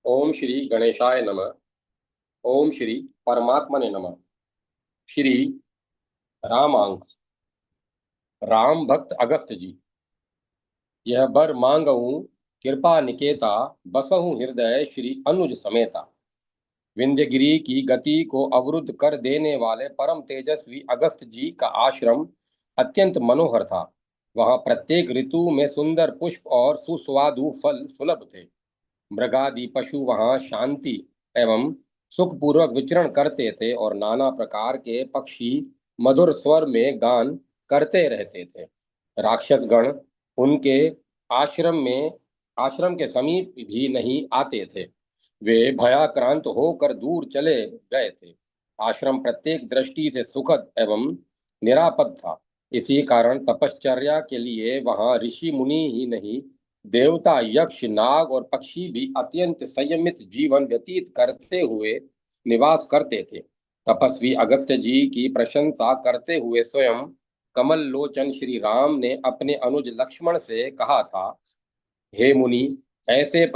ओम श्री गणेशाय नमः। ओम श्री परमात्मने नमः। श्री रामांक। राम भक्त अगस्त जी। यह बर मांगऊं कृपा निकेता, बसहु हृदय श्री अनुज समेता। विंध्यगिरि की गति को अवरुद्ध कर देने वाले परम तेजस्वी अगस्त जी का आश्रम अत्यंत मनोहर था। वहां प्रत्येक ऋतु में सुंदर पुष्प और सुस्वादु फल सुलभ थे। मृगादि पशु वहां शांति एवं सुखपूर्वक विचरण करते थे और नाना प्रकार के पक्षी मधुर स्वर में गान करते रहते थे। राक्षस गण उनके आश्रम में आश्रम के समीप भी नहीं आते थे। वे भयाक्रांत होकर दूर चले गए थे। आश्रम प्रत्येक दृष्टि से सुखद एवं निरापद था। इसी कारण तपश्चर्या के लिए वहां ऋषि मुनि ही नहीं, देवता यक्ष नाग और पक्षी भी अत्यंत संयमित जीवन व्यतीत करते हुए निवास करते थे। तपस्वी अगस्त्य जी की प्रशंसा करते हुए स्वयं कमल लोचन श्री राम ने अपने अनुज लक्ष्मण से कहा था, हे मुनि, ऐसे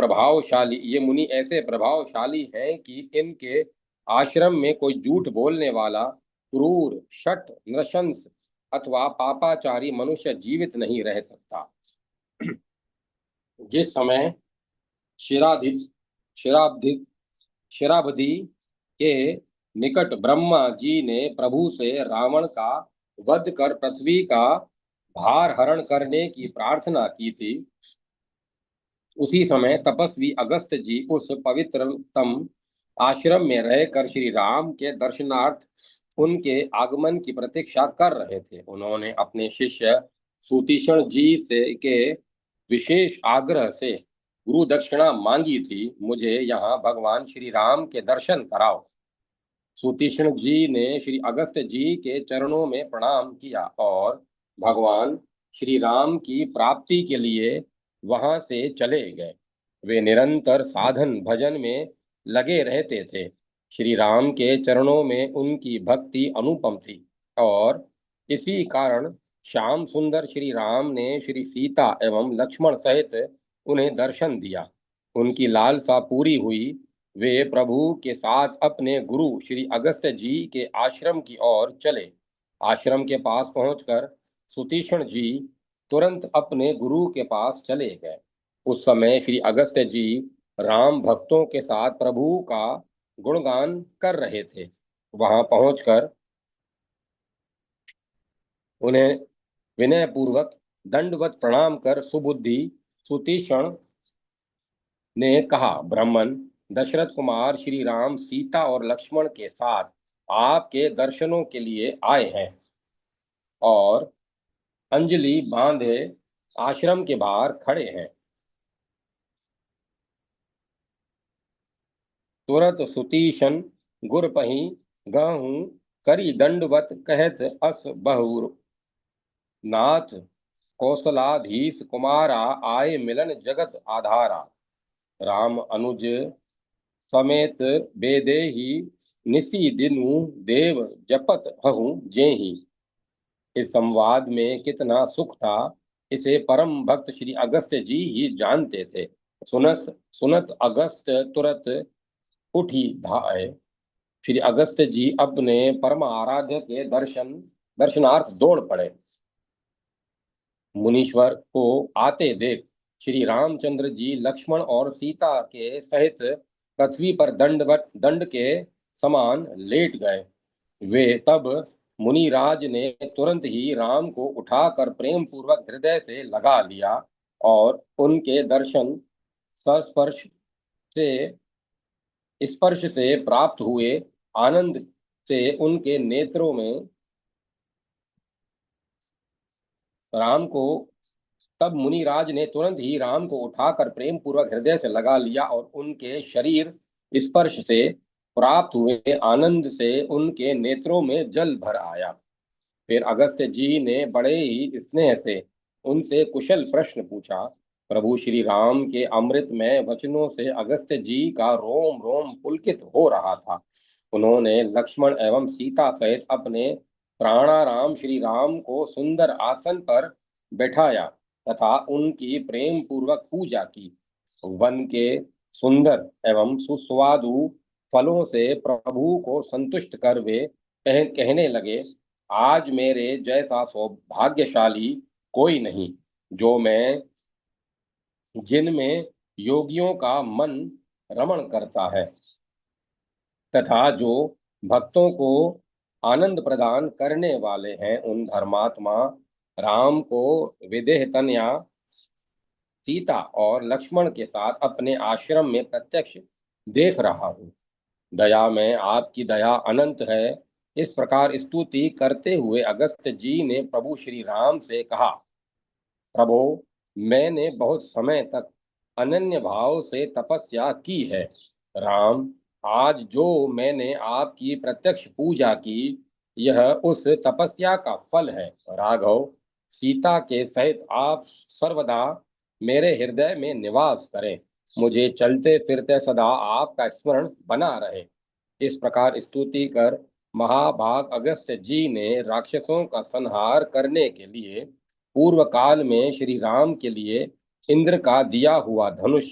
प्रभावशाली हैं कि इनके आश्रम में कोई झूठ बोलने वाला, क्रूर, शठ, नृशंस अथवा पापाचारी मनुष्य जीवित नहीं रह सकता। जिस समय शिराधि शिराब्धि शिराबधि के निकट ब्रह्मा जी ने प्रभु से रावण का वध कर पृथ्वी का भार हरण करने की प्रार्थना की थी, उसी समय तपस्वी अगस्त जी उस पवित्रतम आश्रम में रहकर श्री राम के दर्शनार्थ उनके आगमन की प्रतीक्षा कर रहे थे। उन्होंने अपने शिष्य सुतीक्षण जी से के विशेष आग्रह से गुरु दक्षिणा मांगी थी, मुझे यहाँ भगवान श्री राम के दर्शन कराओ। सुतीक्षण जी ने श्री अगस्त जी के चरणों में प्रणाम किया और भगवान श्री राम की प्राप्ति के लिए वहां से चले गए। वे निरंतर साधन भजन में लगे रहते थे। श्री राम के चरणों में उनकी भक्ति अनुपम थी और इसी कारण श्याम सुंदर श्री राम ने श्री सीता एवं लक्ष्मण सहित उन्हें दर्शन दिया। उनकी लालसा पूरी हुई। वे प्रभु के साथ अपने गुरु श्री अगस्त्य जी के आश्रम की ओर चले। आश्रम के पास पहुंचकर सुतीक्षण जी तुरंत अपने गुरु के पास चले गए। उस समय श्री अगस्त्य जी राम भक्तों के साथ प्रभु का गुणगान कर रहे थे। वहां पहुंचकर उन्हें विनय पूर्वक दंडवत प्रणाम कर सुबुद्धि सुतीक्षण ने कहा, ब्राह्मण दशरथ कुमार श्री राम सीता और लक्ष्मण के साथ आपके दर्शनों के लिए आए हैं और अंजलि बांधे आश्रम के बाहर खड़े हैं। तुरत सुतीशन गुर पही गहूं करी दंडवत कहत अस बहुर नाथ कौशलाधीश कुमारा आए मिलन जगत आधारा। राम अनुज समेत बेदेही निसी दिनु देव जपत हहु जेहि। इस संवाद में कितना सुख था, इसे परम भक्त श्री अगस्त्य जी ही जानते थे। सुनत सुनत अगस्त्य तुरत उठी धाये। श्री अगस्त्य जी अपने परम आराध्य के दर्शनार्थ दौड़ पड़े। मुनीश्वर को आते देख श्री रामचंद्र जी लक्ष्मण और सीता के सहित पृथ्वी पर दंड के समान लेट गए। वे तब मुनिराज ने तुरंत ही राम को उठाकर प्रेम पूर्वक हृदय से लगा लिया और उनके दर्शन संस्पर्श से स्पर्श से प्राप्त हुए आनंद से उनके नेत्रों में राम को तब मुनिराज ने तुरंत ही राम को उठाकर प्रेम पूर्वक हृदय से लगा लिया और उनके शरीर स्पर्श से प्राप्त हुए आनंद से उनके नेत्रों में जल भर आया। फिर अगस्त्य जी ने बड़े ही स्नेह से उनसे कुशल प्रश्न पूछा। प्रभु श्री राम के अमृतमय वचनों से अगस्त्य जी का रोम रोम पुलकित हो रहा था। उन्होंने लक्ष्मण एवं सीता सहित अपने प्राणाराम श्री राम को सुंदर आसन पर बैठाया तथा उनकी प्रेम पूर्वक पूजा की। वन के सुंदर एवं सुस्वादु फलों से प्रभु को संतुष्ट कर वे कहने लगे, आज मेरे जैसा सौभाग्यशाली कोई नहीं, जो मैं जिनमें योगियों का मन रमण करता है तथा जो भक्तों को आनंद प्रदान करने वाले हैं। उन धर्मात्मा राम को विदेह तनया सीता और लक्ष्मण के साथ अपने आश्रम में प्रत्यक्ष देख रहा हूँ। दया में आपकी दया अनंत है। इस प्रकार स्तुति करते हुए अगस्त्य जी ने प्रभु श्री राम से कहा, प्रभो, मैंने बहुत समय तक अनन्य भाव से तपस्या की है। राम, आज जो मैंने आपकी प्रत्यक्ष पूजा की, यह उस तपस्या का फल है। राघव, सीता के सहित आप सर्वदा मेरे हृदय में निवास करें। मुझे चलते फिरते सदा आपका स्मरण बना रहे। इस प्रकार स्तुति कर महाभाग अगस्त्य जी ने राक्षसों का संहार करने के लिए पूर्व काल में श्री राम के लिए इंद्र का दिया हुआ धनुष,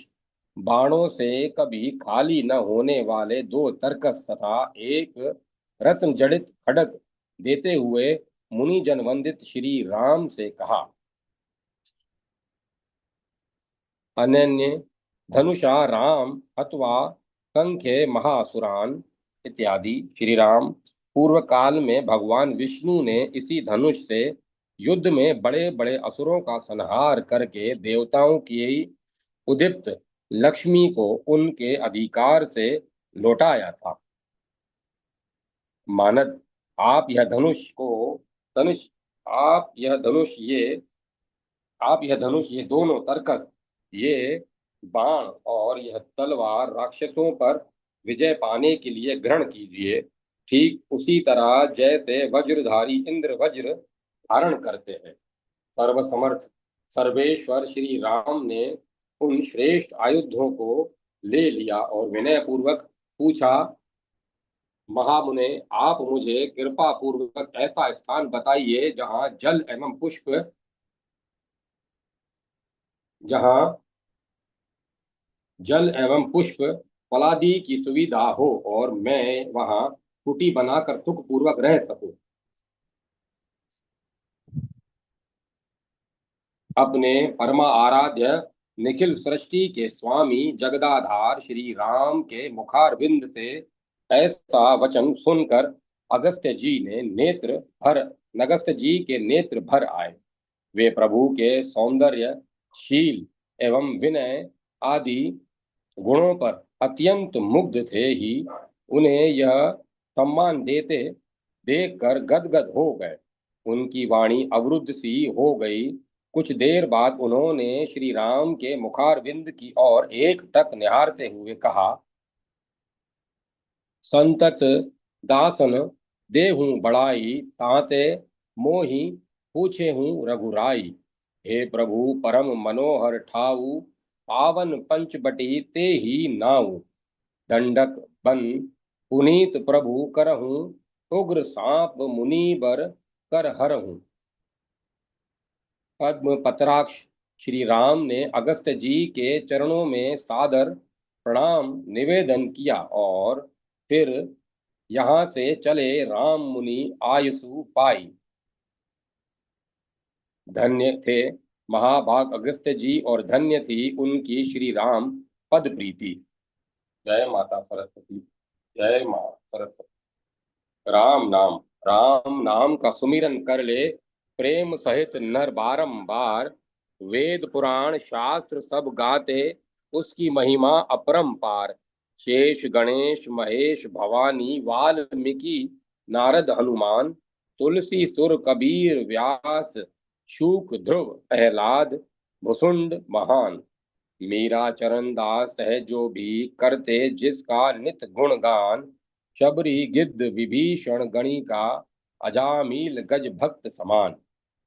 बाणों से कभी खाली न होने वाले दो तरकस तथा एक रत्न जड़ित खड्ग देते हुए मुनिजन वंदित श्री राम से कहा, अनन्य धनुषा राम अथवा संख्य महासुरान इत्यादि। श्री राम पूर्व काल में भगवान विष्णु ने इसी धनुष से युद्ध में बड़े बड़े असुरों का संहार करके देवताओं की उदीप्त लक्ष्मी को उनके अधिकार से लौटाया था। मानद, आप यह धनुष को धनुष आप यह धनुष ये आप यह धनुष, ये दोनों तरकस, ये बाण और यह तलवार राक्षसों पर विजय पाने के लिए ग्रहण कीजिए, ठीक उसी तरह जैसे वज्रधारी इंद्र वज्र धारण करते हैं। सर्वसमर्थ सर्वेश्वर श्री राम ने उन श्रेष्ठ आयुधों को ले लिया और विनय पूर्वक पूछा, महामुने, आप मुझे कृपा पूर्वक ऐसा स्थान बताइए जहाँ जल एवं पुष्प फलादि की सुविधा हो और मैं वहां कुटी बनाकर सुख पूर्वक रह सकूं। अपने परमा आराध्य निखिल सृष्टि के स्वामी जगदाधार श्री राम के मुखारविंद से ऐसा वचन सुनकर अगस्त्य जी के नेत्र भर आए। वे प्रभु के सौंदर्य, शील एवं विनय आदि गुणों पर अत्यंत मुग्ध थे ही उन्हें यह सम्मान देते देखकर गदगद हो गए। उनकी वाणी अवरुद्ध सी हो गई। कुछ देर बाद उन्होंने श्री राम के मुखारविंद की ओर एक टक निहारते हुए कहा, संतत दासन देहूं बड़ाई, ताते मोहि पूछे हूँ रघुराई। हे प्रभु, परम मनोहर ठाऊ, पावन पंचबटी ते ही नाऊ। दंडक बन पुनीत प्रभु करहूं, उग्र सांप मुनिबर कर हरहूं। पद्म पत्राक्ष श्री राम ने अगस्त्य जी के चरणों में सादर प्रणाम निवेदन किया और फिर यहाँ से चले। राम मुनि आयुसु पाई। धन्य थे महाभाग अगस्त्य जी और धन्य थी उनकी श्री राम पद प्रीति। जय माता सरस्वती। जय मां सरस्वती। राम नाम का सुमिरन कर ले, प्रेम सहित नर बारंबार। वेद पुराण शास्त्र सब गाते, उसकी महिमा अपरंपार। शेष गणेश महेश भवानी वाल्मीकि नारद हनुमान, तुलसी सुर कबीर व्यास शूक ध्रुव प्रहलाद भुसुंड महान। मीरा चरण दास है जो भी करते जिसका नित गुणगान। शबरी गिद्ध विभीषण गणिका, अजामिल गज भक्त समान।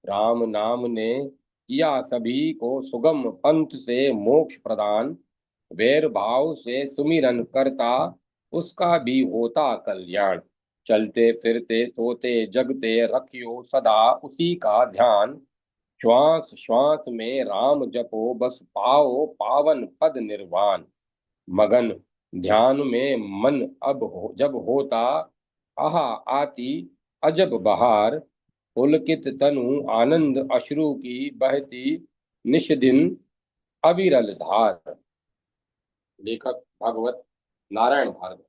राम नाम ने किया सभी को सुगम, पंथ से मोक्ष प्रदान। वैर भाव से सुमिरन करता, उसका भी होता कल्याण। चलते फिरते सोते जगते रखियो सदा उसी का ध्यान। श्वास श्वास में राम जपो, बस पाओ पावन पद निर्वाण। मगन ध्यान में मन जब होता, आहा आती अजब बहार, पुलकित तनु आनंद अश्रु की बहती निश दिन अविरल धार। लेखक भागवत नारायण भार्गव।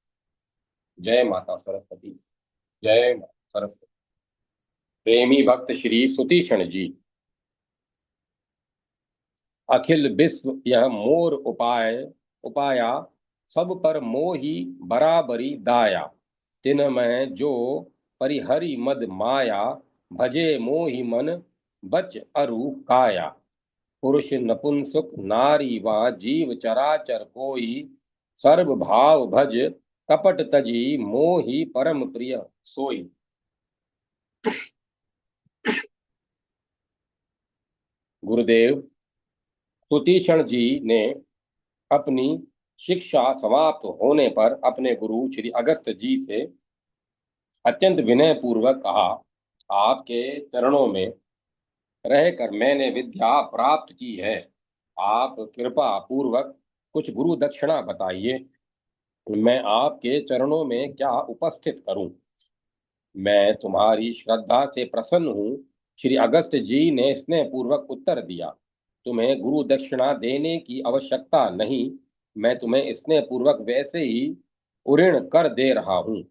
जय माता सरस्वती। जय माता सरस्वती। प्रेमी भक्त श्री सुतीक्षण जी। अखिल विश्व यह मोर उपाया, सब पर मोही बराबरी दाया। तिन में जो परिहरि मद माया, भजे मोहि मन बच अरु काया। पुरुष नपुंसक नारी वा जीव चराचर कोई, सर्व भाव भज कपट तजी मोहि परम प्रिय सोई। गुरुदेव सुतीक्षण जी ने अपनी शिक्षा समाप्त होने पर अपने गुरु श्री अगस्त्य जी से अत्यंत विनय पूर्वक कहा, आपके चरणों में रहकर मैंने विद्या प्राप्त की है। आप कृपा पूर्वक कुछ गुरु दक्षिणा बताइए। मैं आपके चरणों में क्या उपस्थित करूं। मैं तुम्हारी श्रद्धा से प्रसन्न हूँ। श्री अगस्त्य जी ने स्नेह पूर्वक उत्तर दिया, तुम्हें गुरु दक्षिणा देने की आवश्यकता नहीं। मैं तुम्हें स्नेह पूर्वक वैसे ही उऋण कर दे रहा हूँ।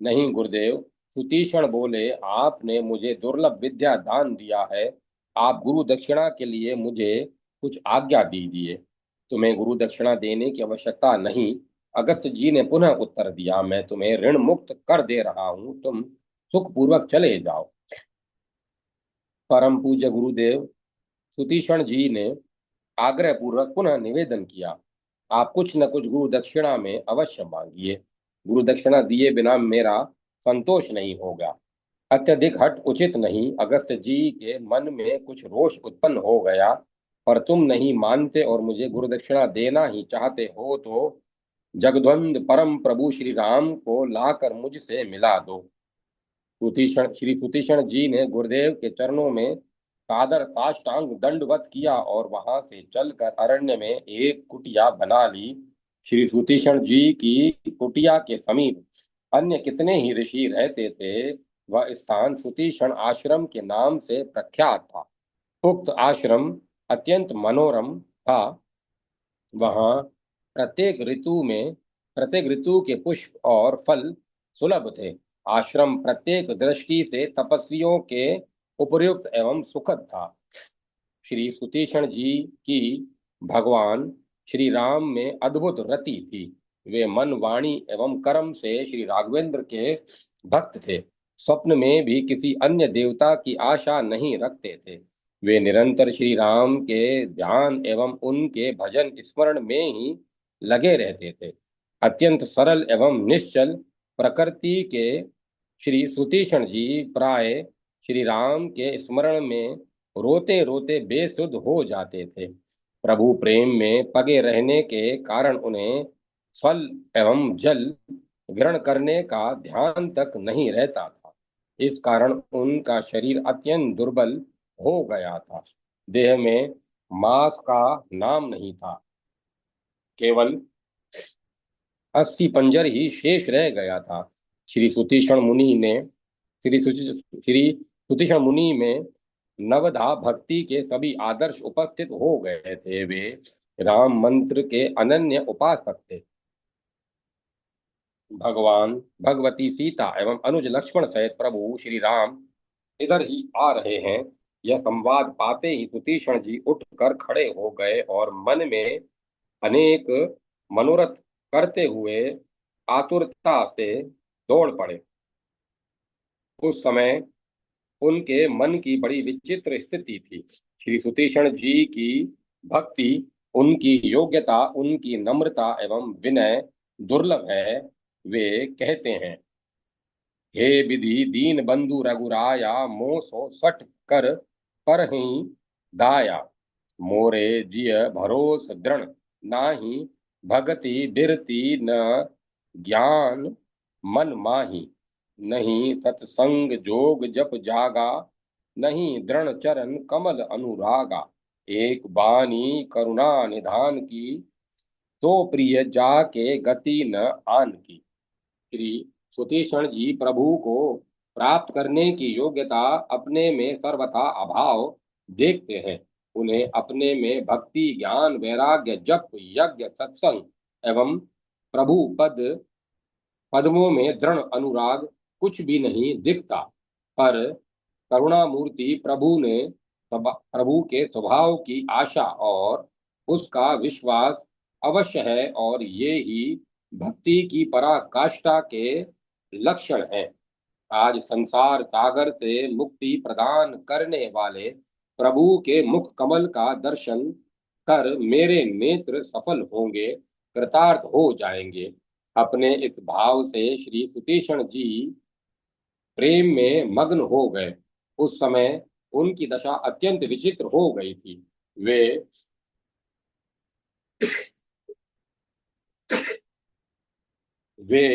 नहीं गुरुदेव, सुतीक्षण बोले, आपने मुझे दुर्लभ विद्या दान दिया है। आप गुरु दक्षिणा के लिए मुझे कुछ आज्ञा दीजिए। तुम्हें गुरु दक्षिणा देने की आवश्यकता नहीं। अगस्त्य जी ने पुनः उत्तर दिया, मैं तुम्हें ऋण मुक्त कर दे रहा हूँ, तुम सुखपूर्वक चले जाओ। परम पूज्य गुरुदेव सुतीक्षण जी ने आग्रह पूर्वक पुनः निवेदन किया, आप कुछ न कुछ गुरु दक्षिणा में अवश्य मांगिए। गुरु दक्षिणा दिए बिना मेरा संतोष नहीं होगा। अत्यधिक हट उचित नहीं। अगस्त्य जी के मन में कुछ रोष उत्पन्न हो गया, पर तुम नहीं मानते और मुझे गुरु दक्षिणा देना ही चाहते हो तो जगद्वंद परम प्रभु श्री राम को लाकर मुझसे मिला दो। श्री सुतीक्षण जी ने गुरुदेव के चरणों में सादर साष्टांग दंडवत किया और वहां से चलकर अरण्य में एक कुटिया बना ली। श्री सुतीक्षण जी की कुटिया के समीप अन्य कितने ही ऋषि रहते थे। वह स्थान सुतीक्षण आश्रम के नाम से प्रख्यात था। उक्त आश्रम अत्यंत मनोरम था। वहां प्रत्येक ऋतु के पुष्प और फल सुलभ थे। आश्रम प्रत्येक दृष्टि से तपस्वियों के उपयुक्त एवं सुखद था। श्री सुतीक्षण जी की भगवान श्री राम में अद्भुत रति थी। वे मन वाणी एवं कर्म से श्री राघवेंद्र के भक्त थे। स्वप्न में भी किसी अन्य देवता की आशा नहीं रखते थे। वे निरंतर श्री राम के ध्यान एवं उनके भजन स्मरण में ही लगे रहते थे। अत्यंत सरल एवं निश्चल प्रकृति के श्री सुतीक्षण जी प्राय श्री राम के स्मरण में रोते रोते बेसुध हो जाते थे। प्रभु प्रेम में पगे रहने के कारण उन्हें फल एवं जल ग्रहण करने का ध्यान तक नहीं रहता था। इस कारण उनका शरीर अत्यंत दुर्बल हो गया था। देह में मांस का नाम नहीं था, केवल अस्थि पंजर ही शेष रह गया था। श्री सुतीक्षण मुनि ने श्री सुतीक्षण मुनि में नवधा भक्ति के सभी आदर्श उपस्थित हो गए थे। वे राम मंत्र के अनन्य उपासक थे। भगवान भगवती सीता एवं अनुज लक्ष्मण सहित प्रभु श्री राम इधर ही आ रहे हैं, यह संवाद पाते ही सुतीक्षण जी उठकर खड़े हो गए और मन में अनेक मनोरथ करते हुए आतुरता से दौड़ पड़े। उस समय उनके मन की बड़ी विचित्र स्थिति थी। श्री सुतीक्षण जी की भक्ति, उनकी योग्यता, उनकी नम्रता एवं विनय दुर्लभ है। वे कहते हैं, हे विधि दीन बंधु रघुराया, मोह सो सट कर पर ही दाया। मोरे जिय भरोस दृढ़ नाही, भगति बिरती न ज्ञान मन माही। नहीं सत्संग जोग जप जागा, नहीं दृढ़ चरण कमल अनुरागा। एक बानी करुणा निधान की, तो प्रिय जाके गति न आन की। श्री सुतीक्षण जी प्रभु को प्राप्त करने की योग्यता अपने में सर्वथा अभाव देखते हैं। उन्हें अपने में भक्ति, ज्ञान, वैराग्य, जप, यज्ञ, सत्संग एवं प्रभु पद्मों में दृढ़ अनुराग कुछ भी नहीं दिखता। पर करुणामूर्ति प्रभु के स्वभाव की आशा और उसका विश्वास अवश्य है, और ये ही भक्ति की पराकाष्ठा के लक्षण हैं। आज संसार सागर से मुक्ति प्रदान करने वाले प्रभु के मुख कमल का दर्शन कर मेरे नेत्र सफल होंगे, कृतार्थ हो जाएंगे। अपने इस भाव से श्री सुतीक्षण जी प्रेम में मग्न हो गए। उस समय उनकी दशा अत्यंत विचित्र हो गई थी। वे वे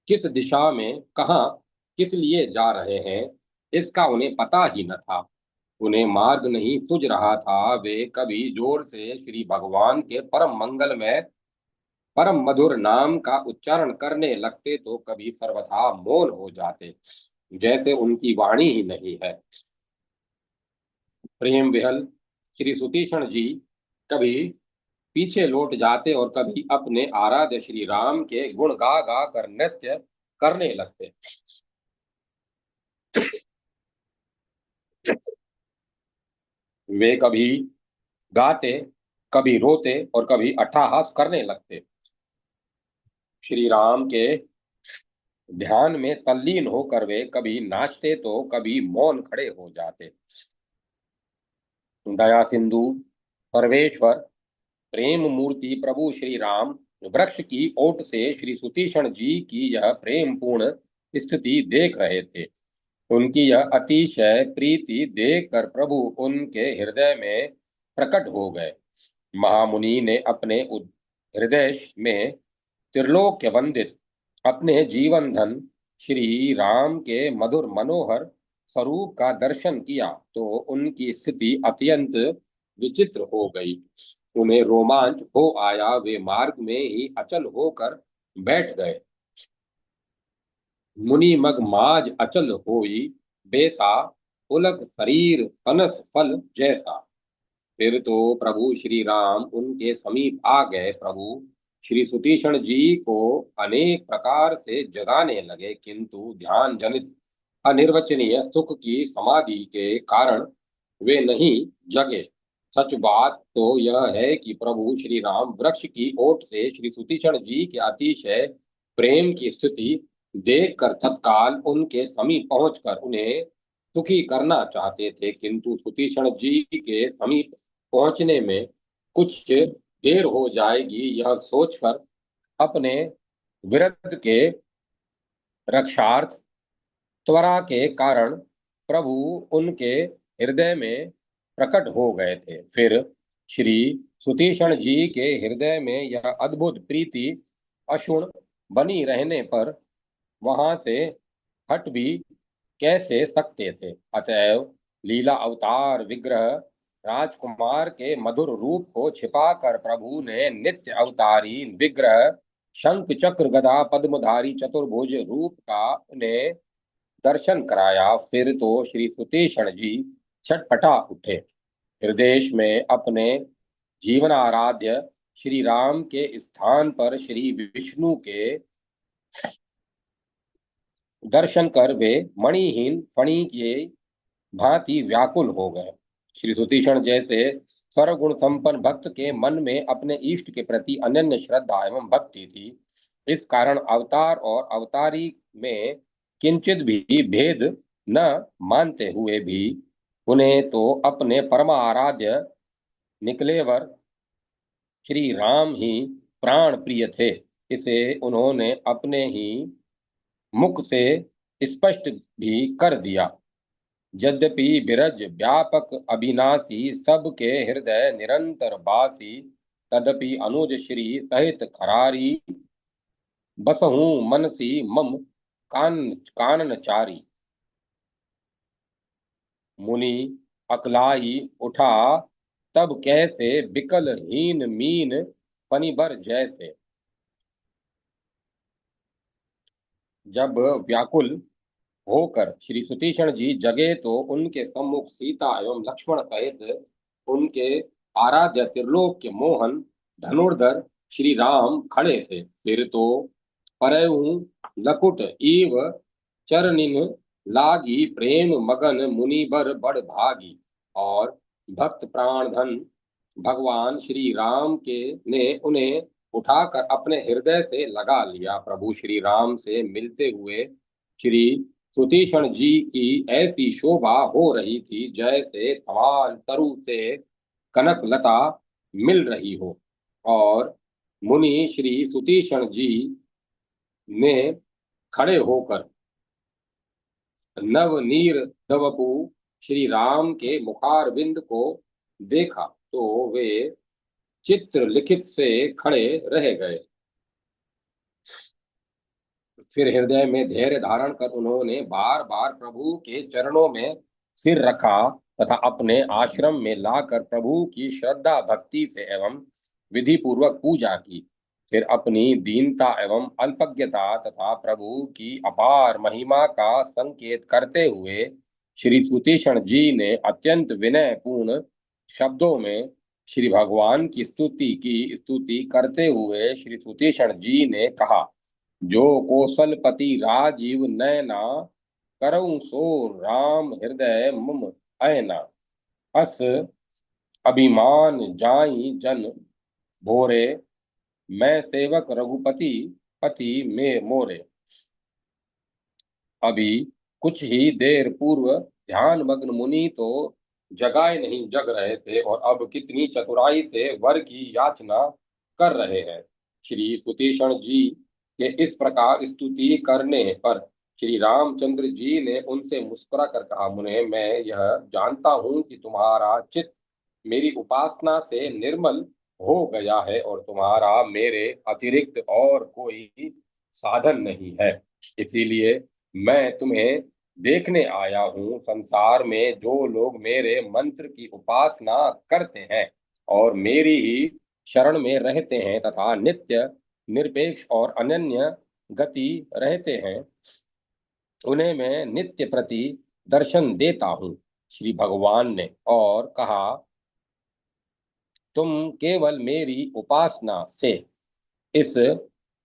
किस दिशा में, कहाँ, किस लिए जा रहे हैं, इसका उन्हें पता ही न था। उन्हें मार्ग नहीं सूझ रहा था। वे कभी जोर से श्री भगवान के परम मंगल में परम मधुर नाम का उच्चारण करने लगते तो कभी सर्वथा मौन हो जाते, जैसे उनकी वाणी ही नहीं है। प्रेम विहल श्री सुतीक्षण जी कभी पीछे लौट जाते और कभी अपने आराध्य श्री राम के गुण गा गा कर नृत्य करने लगते। वे कभी गाते, कभी रोते और कभी अट्टहास करने लगते। श्री राम के ध्यान में तल्लीन होकर वे कभी नाचते तो कभी मौन खड़े हो जाते। दया सिंधु सर्वेश्वर प्रेम मूर्ति प्रभु श्री राम वृक्ष की ओट से श्री सुतीक्षण जी की यह प्रेम पूर्ण स्थिति देख रहे थे। उनकी यह अतिशय प्रीति देखकर प्रभु उनके हृदय में प्रकट हो गए। महामुनि ने अपने हृदय में त्रिलोक्य वंदित अपने जीवन धन श्री राम के मधुर मनोहर स्वरूप का दर्शन किया तो उनकी स्थिति अत्यंत विचित्र हो गई। उन्हें रोमांच हो आया। वे मार्ग में ही अचल होकर बैठ गए। मुनि मग माज अचल होई, बेता उलक शरीर कनस फल जैसा। फिर तो प्रभु श्री राम उनके समीप आ गए। प्रभु श्री सुतीक्षण जी को अनेक प्रकार से जगाने लगे, किंतु ध्यान जनित अनिर्वचनीय सुख की समाधि के कारण वे नहीं जगे। सच बात तो यह है कि प्रभु श्री राम वृक्ष की ओट से श्री सुतीक्षण जी के अतिशय प्रेम की स्थिति देखकर तत्काल उनके समीप पहुंचकर उन्हें सुखी करना चाहते थे, किंतु सुतीक्षण जी के समीप पहुंचने में कुछ देर हो जाएगी, यह सोचकर अपने विरध के रक्षार्थ त्वरा के कारण प्रभु उनके हृदय में प्रकट हो गए थे। फिर श्री सुतीक्षण जी के हृदय में यह अद्भुत प्रीति अक्षुण बनी रहने पर वहां से हट भी कैसे सकते थे। अतएव लीला अवतार विग्रह राजकुमार के मधुर रूप को छिपाकर प्रभु ने नित्य अवतारी विग्रह शंख चक्र गदा पद्मधारी चतुर्भुज रूप का उन्हें दर्शन कराया। फिर तो श्री सुतीक्षण जी छटपटा उठे। हृदय में अपने जीवन आराध्य श्री राम के स्थान पर श्री विष्णु के दर्शन कर वे मणिहीन फणी के भांति व्याकुल हो गए। श्री सुतीक्षण जैसे सर्वगुण संपन्न भक्त के मन में अपने इष्ट के प्रति अनन्य श्रद्धा एवं भक्ति थी। इस कारण अवतार और अवतारी में किंचित भी भेद न मानते हुए भी उन्हें तो अपने परम आराध्य निकलेवर श्री राम ही प्राण प्रिय थे। इसे उन्होंने अपने ही मुख से स्पष्ट भी कर दिया। यद्यपि बिरज व्यापक अविनाशी सबके हृदय निरंतर बासी, तदपि अनुज श्री सहित खरारी बसहूं मनसी मम काननचारी। मुनि अकलाई उठा तब कैसे बिकल हीन मीन फणिबर जैसे। जब व्याकुल होकर श्री सुतीक्षण जी जगे तो उनके सम्मुख सीता एवं लक्ष्मण सहित उनके आराध्य त्रिलोक्य मोहन धनुर्धर श्री राम खड़े थे। फिर तो परयउ लकुट इव चरनिन लागी प्रेम मगन मुनिबर बड़ भागी। और भक्त प्राणधन भगवान श्री राम के ने उन्हें उठाकर अपने हृदय से लगा लिया। प्रभु श्री राम से मिलते हुए श्री सुतीक्षण जी की ऐसी शोभा हो रही थी जैसे धवाल तरु से कनक लता मिल रही हो। और मुनि श्री सुतीक्षण जी ने खड़े होकर नवनीर दवपु श्री राम के मुखारविंद को देखा तो वे चित्र लिखित से खड़े रह गए। फिर हृदय में धैर्य धारण कर उन्होंने बार बार प्रभु के चरणों में सिर रखा तथा अपने आश्रम में लाकर प्रभु की श्रद्धा भक्ति से एवं विधि पूर्वक पूजा की। फिर अपनी दीनता एवं अल्पज्ञता तथा प्रभु की अपार महिमा का संकेत करते हुए श्री सुतीक्षण जी ने अत्यंत विनय पूर्ण शब्दों में श्री भगवान की स्तुति करते हुए श्री सुतीक्षण जी ने कहा, जो कौशलपति राजीव नयना करऊं सो राम हृदय मम ऐना। अस अभिमान जाई जन भोरे मैं सेवक रघुपति पति में मोरे। अभी कुछ ही देर पूर्व ध्यान मग्न मुनि तो जगाए नहीं जग रहे थे और अब कितनी चतुराई से वर की याचना कर रहे हैं। श्री सुतीक्षण जी के इस प्रकार स्तुति करने पर श्री रामचंद्र जी ने उनसे मुस्कुरा कर कहा, मुने मैं यह जानता हूं कि तुम्हारा चित्त मेरी उपासना से निर्मल हो गया है और तुम्हारा मेरे अतिरिक्त और कोई साधन नहीं है। इसीलिए मैं तुम्हें देखने आया हूँ। संसार में जो लोग मेरे मंत्र की उपासना करते हैं और मेरी ही शरण में रहते हैं तथा नित्य निरपेक्ष और अनन्य गति रहते हैं, उन्हें मैं नित्य प्रति दर्शन देता हूँ। श्री भगवान ने और कहा, तुम केवल मेरी उपासना से इस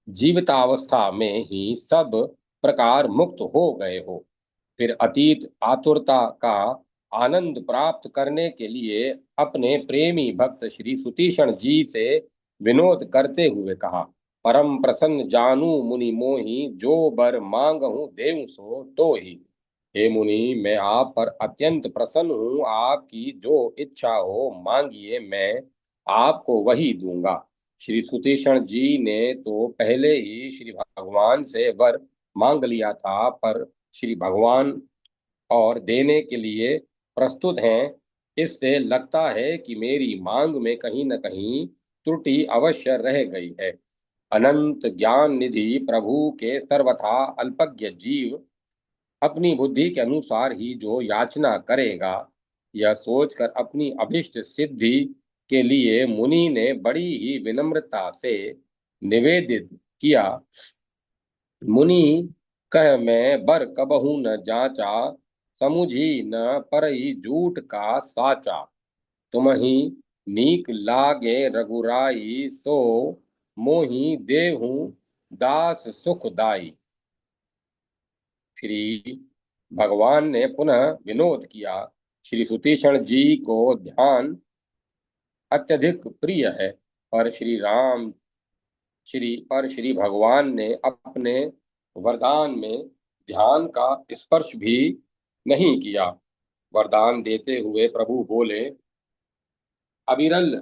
जीवितावस्था में ही सब प्रकार मुक्त हो गए हो। फिर अतीत आतुरता का आनंद प्राप्त करने के लिए अपने प्रेमी भक्त श्री सुतीक्षण जी से विनोद करते हुए कहा, परम प्रसन्न जानू मुनि मोहि जो बर मांगहु देव सो तो ही। हे मुनि, मैं आप पर अत्यंत प्रसन्न हूँ। आपकी जो इच्छा हो मांगिए, मैं आपको वही दूंगा। श्री सुतीक्षण जी ने तो पहले ही श्री भगवान से वर मांग लिया था, पर श्री भगवान और देने के लिए प्रस्तुत हैं। इससे लगता है कि मेरी मांग में कहीं न कहीं त्रुटि अवश्य रह गई है। अनंत ज्ञान निधि प्रभु के सर्वथा अल्पज्ञ जीव अपनी बुद्धि के अनुसार ही जो याचना करेगा, यह सोचकर अपनी अभिष्ट सिद्धि के लिए मुनि ने बड़ी ही विनम्रता से निवेदित किया, मुनि कह मैं बर कबहू न जाचा, समुझी न परई झूठ का साचा। तुम्हि नीक लागे रघुराई, सो मोहि देहु दास सुखदाई। श्री भगवान ने पुनः विनोद किया, श्री सुतीक्षण जी को ध्यान अत्यधिक प्रिय है, पर श्री भगवान ने अपने वरदान में ध्यान का स्पर्श भी नहीं किया। वरदान देते हुए प्रभु बोले, अविरल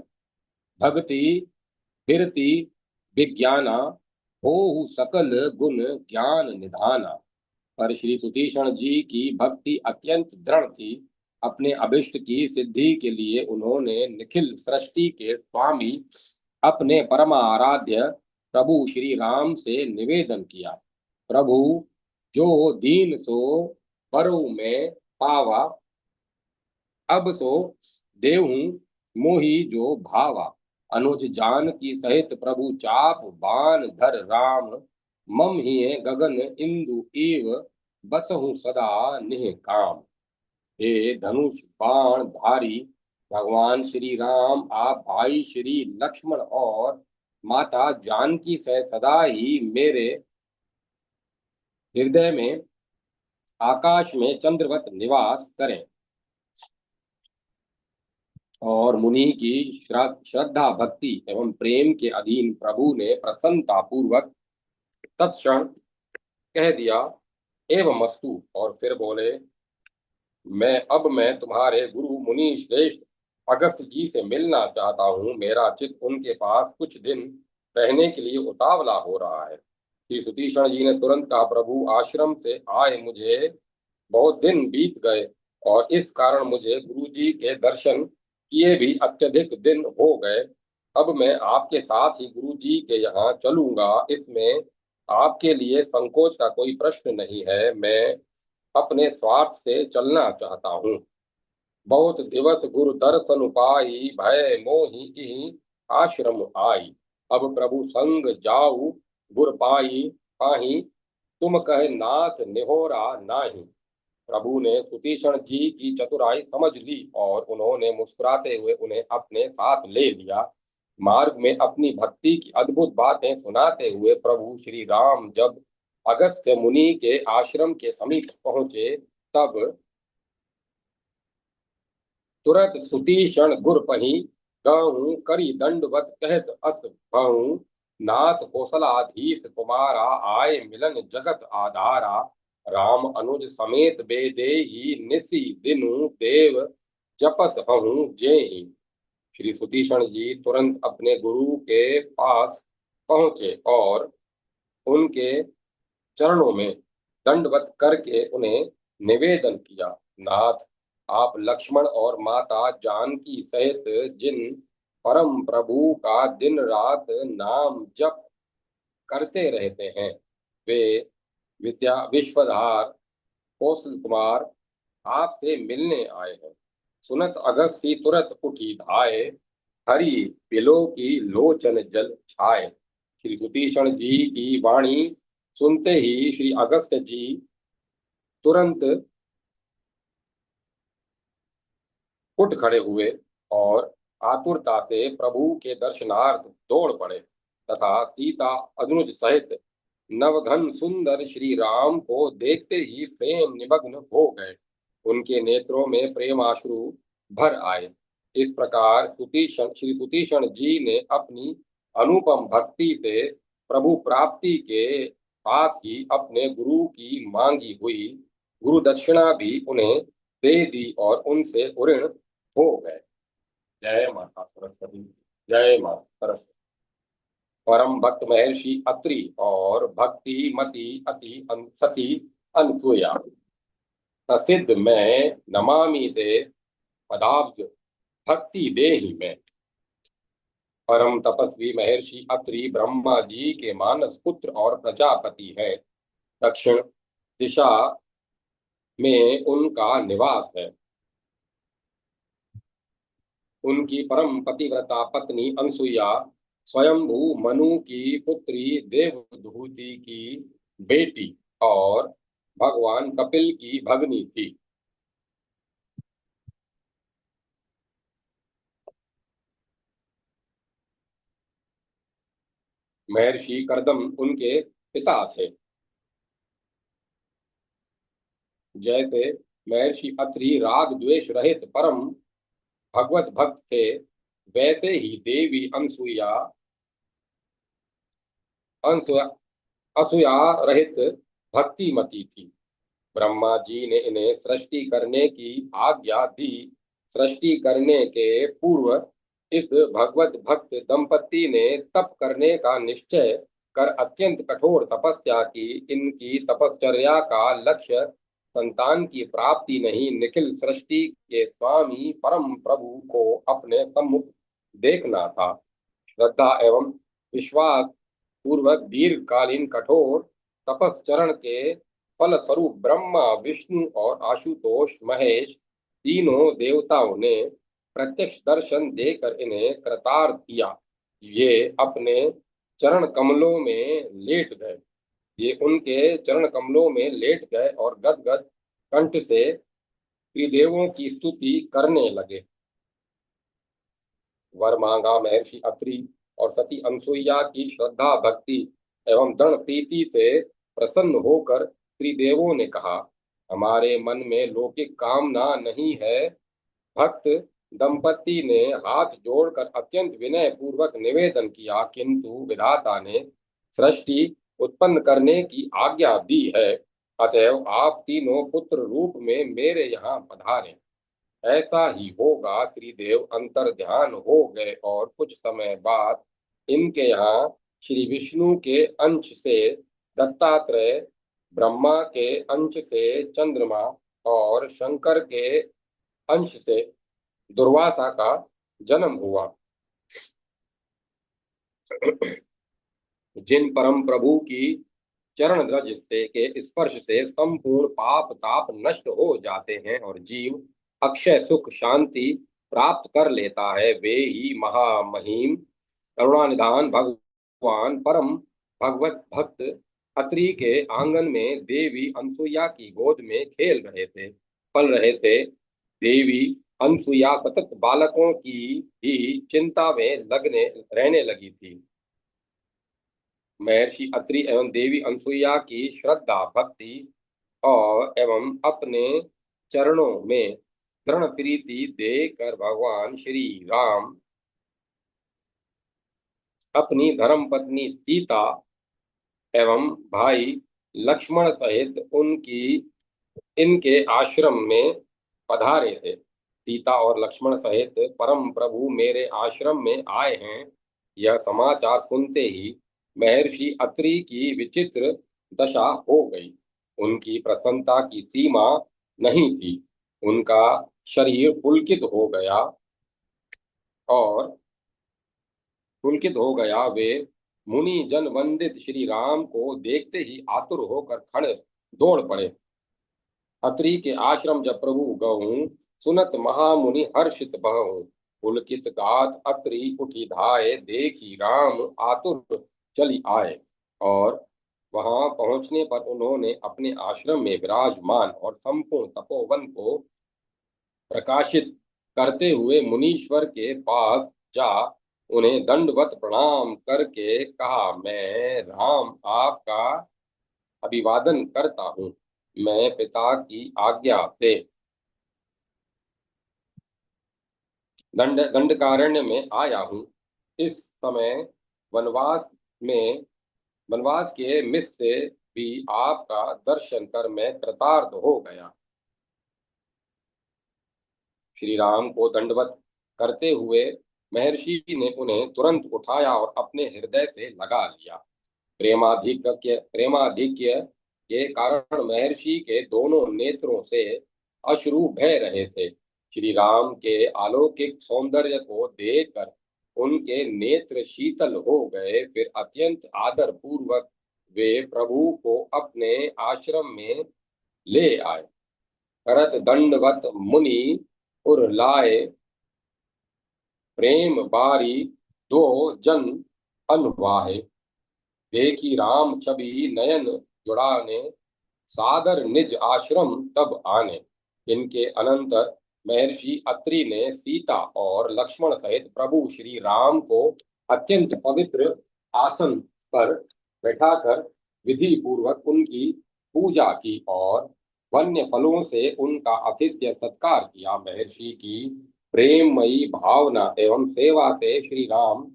भक्ति बिरति विज्ञाना, हो सकल गुण ज्ञान निधाना। पर श्री सुतीक्षण जी की भक्ति अत्यंत दृढ़ थी। अपने अभिष्ट की सिद्धि के लिए उन्होंने निखिल सृष्टि के स्वामी अपने परम आराध्य प्रभु श्री राम से निवेदन किया, प्रभु जो दीन सो बरऊ में पावा, अब सो देहूं मोहि जो भावा। अनुज जानकी सहित प्रभु चाप बान धर राम, मम हिय गगन इंदु इव बसहु सदा निह काम। हे धनुष बाण धारी भगवान श्री राम, आप भाई श्री लक्ष्मण और माता जानकी से सदा ही मेरे हृदय में आकाश में चंद्रवत निवास करें। और मुनि की श्रद्धा भक्ति एवं प्रेम के अधीन प्रभु ने प्रसन्नता पूर्वक तत्क्षण कह दिया एवं मस्तु, और फिर बोले, मैं तुम्हारे गुरु मुनि श्रेष्ठ अगस्त जी से मिलना चाहता हूँ। मेरा चित्त उनके पास कुछ दिन रहने के लिए उतावला हो रहा है। श्री सुतीक्षण जी ने तुरंत कहा, प्रभु आश्रम से आए मुझे बहुत दिन बीत गए और इस कारण मुझे गुरु जी के दर्शन किए भी अत्यधिक दिन हो गए। अब मैं आपके साथ ही गुरु जी के यहाँ चलूंगा, इसमें आपके लिए संकोच का कोई प्रश्न नहीं है। मैं अपने स्वार्थ से चलना चाहता हूँ। बहुत दिवस गुरु दर्शन पाई, भय मोहि इहि आश्रम आई। अब प्रभु संग जाऊ गुर पाई, पाही तुम कहे नाथ निहोरा नाही। प्रभु ने सुतीक्षण जी की चतुराई समझ ली और उन्होंने मुस्कुराते हुए उन्हें अपने साथ ले लिया। मार्ग में अपनी भक्ति की अद्भुत बातें सुनाते हुए प्रभु श्री राम जब अगस्त्य मुनि के आश्रम के समीप पहुंचे, तब तुरंत सुतीक्षण गुर पही गहूं करी दंडवत कहत अस भऊ। नाथ कौशलाधीश कुमारा, आए मिलन जगत आधारा। राम अनुज समेत बेदेही, निसी दिनु देव जपत हूँ जेहि। श्री सुतीक्षण जी तुरंत अपने गुरु के पास पहुंचे और उनके चरणों में दंडवत करके उन्हें निवेदन किया, नाथ आप लक्ष्मण और माता जानकी सहित जिन परम प्रभु का दिन रात नाम जप करते रहते हैं, वे विद्या विश्वधार कौशल कुमार आपसे मिलने आए हैं। सुनत अगस्ती तुरंत उठी धाये, हरि बिलो की लोचन जल छाए। श्री विभीषण जी की वाणी सुनते ही श्री अगस्त्य जी तुरंत उठ खड़े हुए और आतुरता से प्रभु के दर्शनार्थ दौड़ पड़े तथा सीता अनुज सहित नवघन सुंदर श्री राम को देखते ही प्रेम निमग्न हो गए। उनके नेत्रों में प्रेमाश्रु भर आए। इस प्रकार श्री सुतीक्षण जी ने अपनी अनुपम भक्ति से प्रभु प्राप्ति के साथ ही अपने गुरु की मांगी हुई गुरु दक्षिणा भी उन्हें दे दी और उनसे ऋण हो गए। जय माता सरस्वती, जय माता सरस्वती। परम भक्त महर्षि अत्रि और भक्ति मति अति सती अनसुया, प्रसिद्ध मैं नमामि ते पदाब्ज भक्ति देहि में। परम तपस्वी महर्षि अत्रि ब्रह्मा जी के मानस पुत्र और प्रजापति हैं। दक्षिण दिशा में उनका निवास है। उनकी परम पतिव्रता पत्नी अनसुईया स्वयंभू मनु की पुत्री देवधूति की बेटी और भगवान कपिल की भगनी थी। महर्षि कर्दम उनके पिता थे। जैसे महर्षि अत्रि राग द्वेष रहित परम भगवत भक्त थे, वैसे ही देवी अनसुईया असूया रहित भक्तिमती थी। ब्रह्मा जी ने इन्हें सृष्टि करने की आज्ञा दी। सृष्टि करने के पूर्व इस भगवत भक्त दंपति ने तप करने का निश्चय कर अत्यंत कठोर तपस्या की। इनकी तपश्चर्या का लक्ष्य संतान की प्राप्ति नहीं, निखिल सृष्टि के स्वामी परम प्रभु को अपने सम्मुख देखना था। श्रद्धा एवं विश्वास पूर्वक दीर्घकालीन कठोर तपस्चरण के फल स्वरूप ब्रह्मा विष्णु और आशुतोष महेश तीनों देवताओं ने प्रत्यक्ष दर्शन देकर इन्हें कृतार्थ किया। ये अपने चरण कमलों में लेट गए। ये उनके चरण कमलों में लेट गए और गदगद कंठ से त्रिदेवों की स्तुति करने लगे। वर मांगा महर्षि अत्रि और सती अनसुईया की श्रद्धा भक्ति एवं दृढ़ प्रीति से प्रसन्न होकर त्रिदेवों ने कहा, हमारे मन में लौकिक कामना नहीं है। भक्त दंपति ने हाथ जोड़कर अत्यंत विनय पूर्वक निवेदन किया, किंतु विधाता ने सृष्टि उत्पन्न करने की आज्ञा दी है, अतएव आप तीनों पुत्र रूप में मेरे यहाँ पधारें। ऐसा ही होगा। त्रिदेव अंतर ध्यान हो गए और कुछ समय बाद इनके यहाँ श्री विष्णु के अंश से दत्तात्रेय, ब्रह्मा के अंश से चंद्रमा और शंकर के अंश से दुर्वासा का जन्म हुआ। जिन परम प्रभु की चरण रज से के स्पर्श से संपूर्ण पाप ताप नष्ट हो जाते हैं और जीव अक्षय सुख शांति प्राप्त कर लेता है, वे ही महामहिम करुणानिधान भगवान परम भगवत भक्त अत्रि के आंगन में देवी अनसुईया की गोद में खेल रहे थे, पल रहे थे। देवी अनसुईया सतत बालकों की ही चिंता में लगने रहने लगी थी। महर्षि अत्रि एवं देवी अनसुईया की श्रद्धा भक्ति और एवं अपने चरणों में दृढ़ प्रीति देकर भगवान श्री राम अपनी धर्म पत्नी सीता एवं भाई लक्ष्मण सहित उनकी इनके आश्रम में पधारे थे। सीता और लक्ष्मण सहित परम प्रभु मेरे आश्रम में आए हैं, यह समाचार सुनते ही महर्षि अत्रि की विचित्र दशा हो गई। उनकी प्रसन्नता की सीमा नहीं थी। उनका शरीर और पुलकित हो गया। वे मुनि जन वंदित श्री राम को देखते ही आतुर होकर खड़े दौड़ पड़े। अत्रि के आश्रम जब प्रभु गऊं, सुनत महामुनि हर्षित बहऊं। पुलकित गात अत्रि उठी धाये, देखी राम आतुर चली आए। और वहां पहुंचने पर उन्होंने अपने आश्रम में विराजमान और संपूर्ण तपोवन को प्रकाशित करते हुए मुनीश्वर के पास जा उन्हें दंडवत प्रणाम करके कहा, मैं राम आपका अभिवादन करता हूँ। मैं पिता की आज्ञा से दंडकारण्य में आया हूँ। इस समय वनवास में वनवास के मिस से भी आपका दर्शन कर मैं कृतार्थ हो गया। श्री राम को दंडवत करते हुए महर्षि ने उन्हें तुरंत उठाया और अपने हृदय से लगा लिया। प्रेमाधिक्य के कारण महर्षि के दोनों नेत्रों से अश्रु बह रहे थे। श्री राम के अलौकिक सौंदर्य को देखकर उनके नेत्र शीतल हो गए। फिर अत्यंत आदर पूर्वक वे प्रभु को अपने आश्रम में ले आए। करत दंडवत मुनि उर लाए, प्रेम बारी दो जन अनवाहे। देखी राम छवि नयन जुड़ाने, सादर निज आश्रम तब आने। इनके अनंतर महर्षि अत्रि ने सीता और लक्ष्मण सहित प्रभु श्री राम को अत्यंत पवित्र आसन पर बैठाकर विधि पूर्वक उनकी पूजा की और वन्य फलों से उनका आतिथ्य सत्कार किया। महर्षि की प्रेममयी भावना एवं सेवा से श्री राम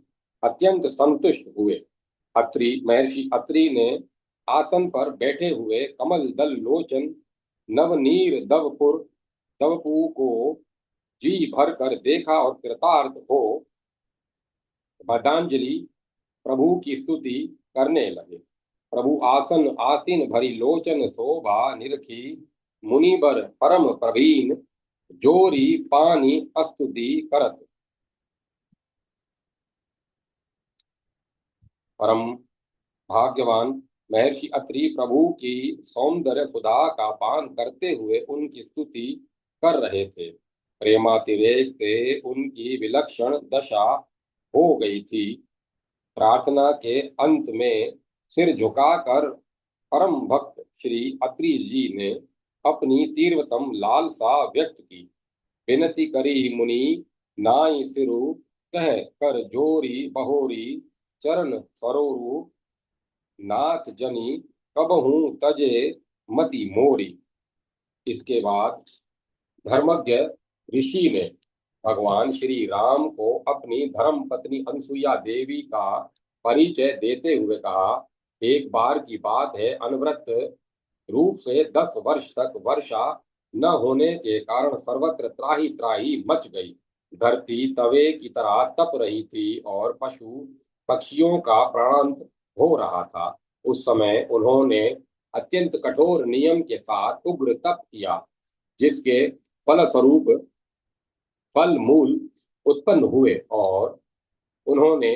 अत्यंत संतुष्ट हुए। महर्षि अत्रि ने आसन पर बैठे हुए कमल दल लोचन नवनीर दवपु को जी भर कर देखा और कृतार्थ हो भदांजलि प्रभु की स्तुति करने लगे। प्रभु आसीन भरी लोचन शोभा निरखी, मुनिबर परम प्रवीण जोरी पानी स्तुति करत। परम भाग्यवान महर्षि अत्रि प्रभु की सौंदर्य सुधा का पान करते हुए उनकी स्तुति कर रहे थे। प्रेमातिरेक से उनकी विलक्षण दशा हो गई थी। प्रार्थना के अंत में सिर झुकाकर परम भक्त श्री अत्रि जी ने अपनी तीव्रतम लालसा व्यक्त की। विनती करी मुनि नाई सिरु, कह कर जोरी बहोरी, चरण सरोरु नाथ जनी, कबहू तजे मति मोरी। इसके बाद धर्मज्ञ ऋषि ने भगवान श्री राम को अपनी धर्म पत्नी अनसुईया देवी का परिचय देते हुए कहा, एक बार की बात है, अनवरत रूप से 10 वर्ष तक वर्षा न होने के कारण सर्वत्र त्राही त्राही मच गई। धरती तवे की तरह तप रही थी और पशु पक्षियों का प्राणांत हो रहा था। उस समय उन्होंने अत्यंत कठोर नियम के साथ उग्र तप किया, जिसके फलस्वरूप फल मूल उत्पन्न हुए और उन्होंने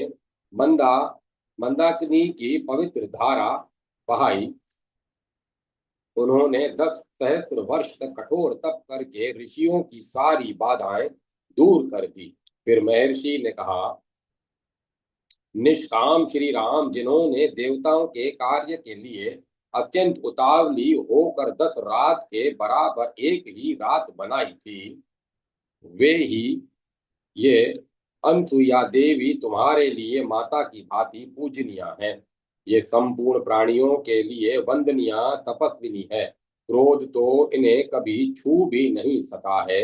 मंदा मंदाकिनी की पवित्र धारा बहाई। उन्होंने 10 सहस्त्र वर्ष तक कठोर तप करके ऋषियों की सारी बाधाएं दूर कर दी। फिर महर्षि ने कहा, निष्काम श्री राम जिन्होंने देवताओं के कार्य के लिए अत्यंत उतावली होकर 10 रात के बराबर एक ही रात बनाई थी, वे ही ये अनसुईया देवी तुम्हारे लिए माता की भांति पूजनीय है। ये संपूर्ण प्राणियों के लिए वंदनीय तपस्विनी है। क्रोध तो इन्हें कभी छू भी नहीं सका है।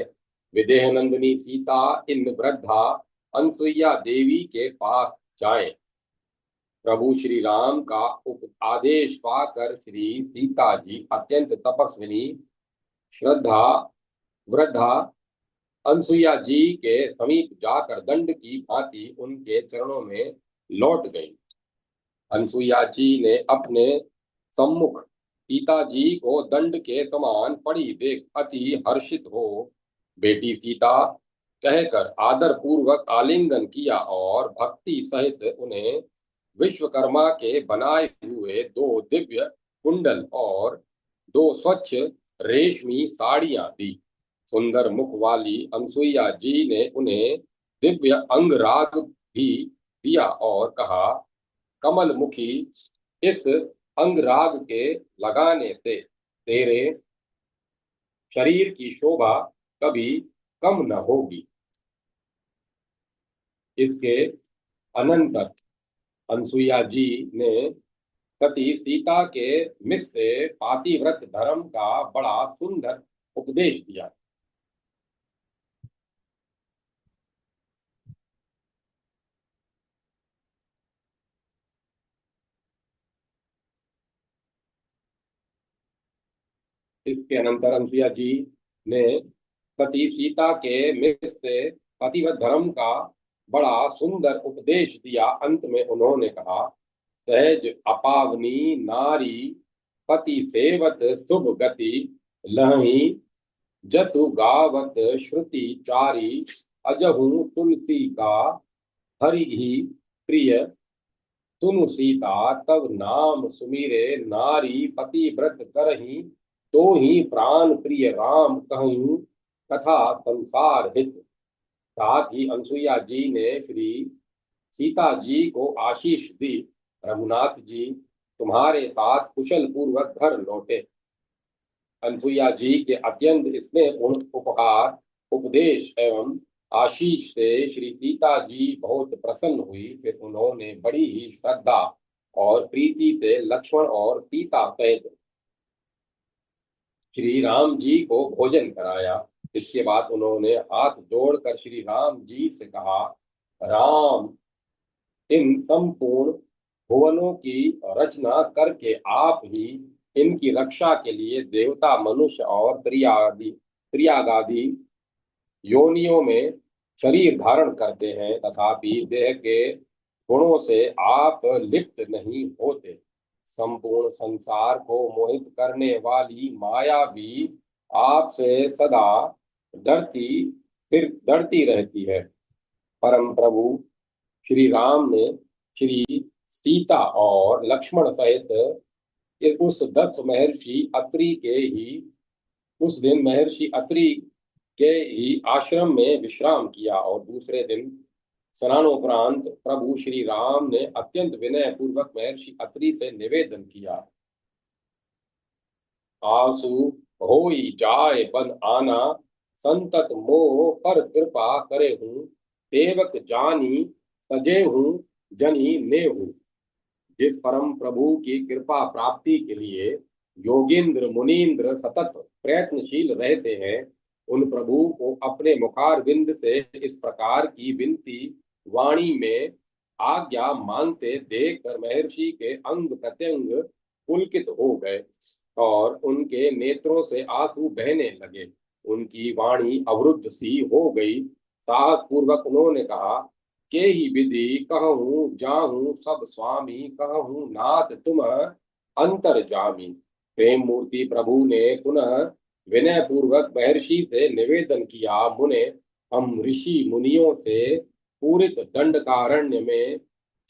विदेह नंदिनी सीता इन वृद्धा अनसुईया देवी के पास जाएं। प्रभु श्री राम का आदेश पाकर श्री सीता जी अत्यंत तपस्विनी श्रद्धा वृद्धा अनसुईया जी के समीप जाकर दंड की भांति उनके चरणों में लौट गई। अनसुईया जी ने अपने सम्मुख सीता जी को दंड के समान पड़ी देख अति हर्षित हो बेटी सीता कहकर आदर पूर्वक आलिंगन किया और भक्ति सहित उन्हें विश्वकर्मा के बनाए हुए 2 दिव्य कुंडल और 2 स्वच्छ रेशमी साड़ियां दी। सुंदर मुख वाली अनसुईया जी ने उन्हें दिव्य अंगराग भी दिया और कहा, कमल मुखी, इस अंगराग के लगाने से तेरे शरीर की शोभा कभी कम न होगी। इसके अनंतर अनसुईया जी ने सती सीता के मिस से पातिव्रत धर्म का बड़ा सुंदर उपदेश दिया। इसके अनंतर अनसुईया जी ने सती सीता के मिस से पतिव्रत धर्म का बड़ा सुंदर उपदेश दिया। अंत में उन्होंने कहा, सहज अपावनी नारी पति सेवत शुभ गति, लही जसु गावत श्रुति चारी, अजहू तुलसी का हरि ही प्रिय, सुनु सीता तब नाम सुमीरे, नारी पति व्रत करही, तो ही प्राण प्रिय राम कहूँ, कथा संसार हित। साथ ही अनसुईया जी ने श्री सीता जी को आशीष दी, रघुनाथ जी तुम्हारे साथ कुशल पूर्वक घर लौटे। अनसुईया जी के अत्यंत स्नेहपूर्ण उपहार उपदेश एवं आशीष से श्री सीता जी बहुत प्रसन्न हुई। फिर उन्होंने बड़ी ही श्रद्धा और प्रीति से लक्ष्मण और सीता सहित श्री राम जी को भोजन कराया। इसके बाद उन्होंने हाथ जोड़कर श्री राम जी से कहा, राम, इन संपूर्ण भुवनों की रचना करके आप ही इनकी रक्षा के लिए देवता मनुष्य और त्रियागादि योनियों में शरीर धारण करते हैं, तथापि देह के गुणों से आप लिप्त नहीं होते। संपूर्ण संसार को मोहित करने वाली माया भी आपसे सदा डरती फिर डरती रहती है। परम प्रभु श्री राम ने श्री सीता और लक्ष्मण सहित उस 10 महर्षि अत्रि के ही उस दिन महर्षि अत्रि के ही आश्रम में विश्राम किया। और दूसरे दिन स्नानोपरांत प्रभु श्री राम ने अत्यंत विनय पूर्वक महर्षि अत्रि से निवेदन किया, आसु होई जाय बन आना, संतत मोह पर कृपा करे हूँ, सेवक जानी सजे हूँ, जनी ने हूँ। जिस परम प्रभु की कृपा प्राप्ति के लिए योगींद्र मुनींद्र सतत प्रयत्नशील रहते हैं, उन प्रभु को अपने मुखार विंद से इस प्रकार की विनती वाणी में आज्ञा मांगते देखकर महर्षि के अंग प्रत्यंग पुलकित हो गए और उनके नेत्रों से आंसू बहने लगे। उनकी वाणी अवरुद्ध सी हो गई। साहस पूर्वक उन्होंने कहा, के ही विधि कहूँ जाहूँ सब स्वामी, कहूँ नाथ तुम अंतर जामी। प्रेम मूर्ति प्रभु ने पुनः विनय पूर्वक महर्षि से निवेदन किया, मुने हम ऋषि मुनियों से पूरित दंडकारण्य में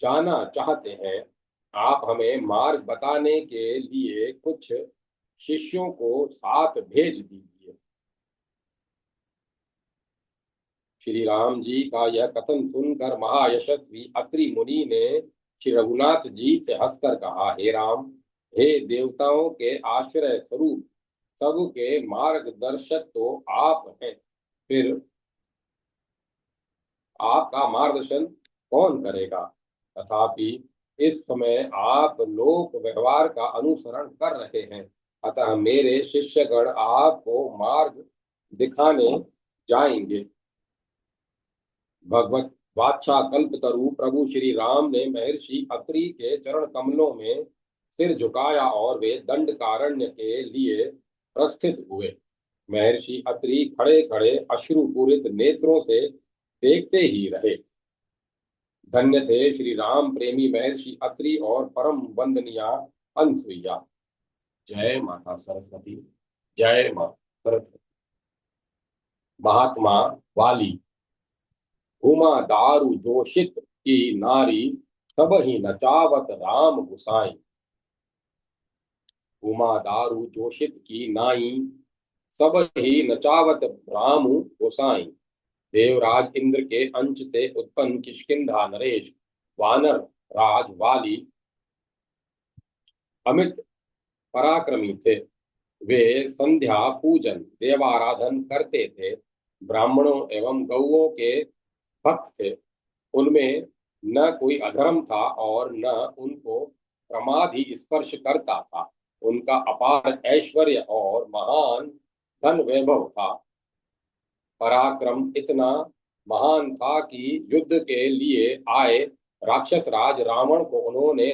जाना चाहते हैं। आप हमें मार्ग बताने के लिए कुछ शिष्यों को साथ भेज दीजिए। श्री राम जी का यह कथन सुनकर महायशस्वी अत्रि मुनि ने श्री रघुनाथ जी से हंसकर कहा, हे राम, हे देवताओं के आश्रय स्वरूप सबके मार्गदर्शक तो आप हैं, फिर आपका मार्गदर्शन कौन करेगा। तथापि इस समय आप लोक व्यवहार का अनुसरण कर रहे हैं, अतः मेरे शिष्यगण आपको मार्ग दिखाने जाएंगे। भगवत वाचा कल्पतरु प्रभु श्री राम ने महर्षि अत्रि के चरण कमलों में सिर झुकाया और वे दंडकारण्य के लिए प्रस्थित हुए। महर्षि अत्रि खड़े खड़े अश्रुपूरित नेत्रों से देखते ही रहे। धन्य थे श्री राम प्रेमी महर्षि अत्रि और परम वंदनिया अनसुईया। जय माता सरस्वती। जय माता सरस्वती। महात्मा वाली। उमा दारु जोशित की नारी, सब ही नचावत राम गुसाई। उमा दारु जोशित की नाई, सब ही नचावत राम गोसाई। देवराज इंद्र के अंश से उत्पन्न किष्किंधा नरेश वानर राज वाली अमित पराक्रमी थे। वे संध्या पूजन देवाराधन करते थे, ब्राह्मणों एवं गौओं के भक्त थे। उनमें न कोई अधर्म था और न उनको प्रमाद ही स्पर्श करता था। उनका अपार ऐश्वर्य और महान धन वैभव था। पराक्रम इतना महान था कि युद्ध के लिए आए राक्षस राज रावण को उन्होंने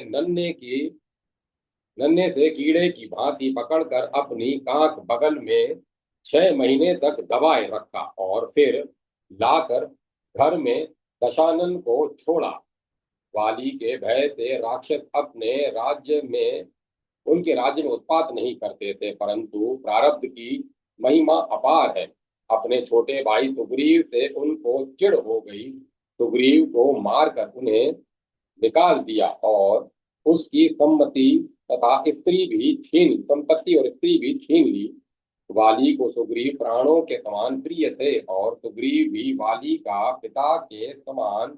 नन्हे से कीड़े की भांति पकड़कर अपनी कांख बगल में 6 महीने तक दबाए रखा और फिर लाकर घर में दशानन को छोड़ा। वाली के भय से राक्षस अपने राज्य में उनके राज्य में उत्पात नहीं करते थे, परंतु प्रारब्ध की महिमा अपार है। अपने छोटे भाई सुग्रीव से उनको चिढ़ हो गई। सुग्रीव को मारकर उन्हें निकाल दिया और उसकी सम्मति तथा स्त्री भी छीन संपत्ति और स्त्री भी छीन ली। वाली को सुग्रीव प्राणों के समान प्रिय थे और सुग्रीव भी वाली का पिता के समान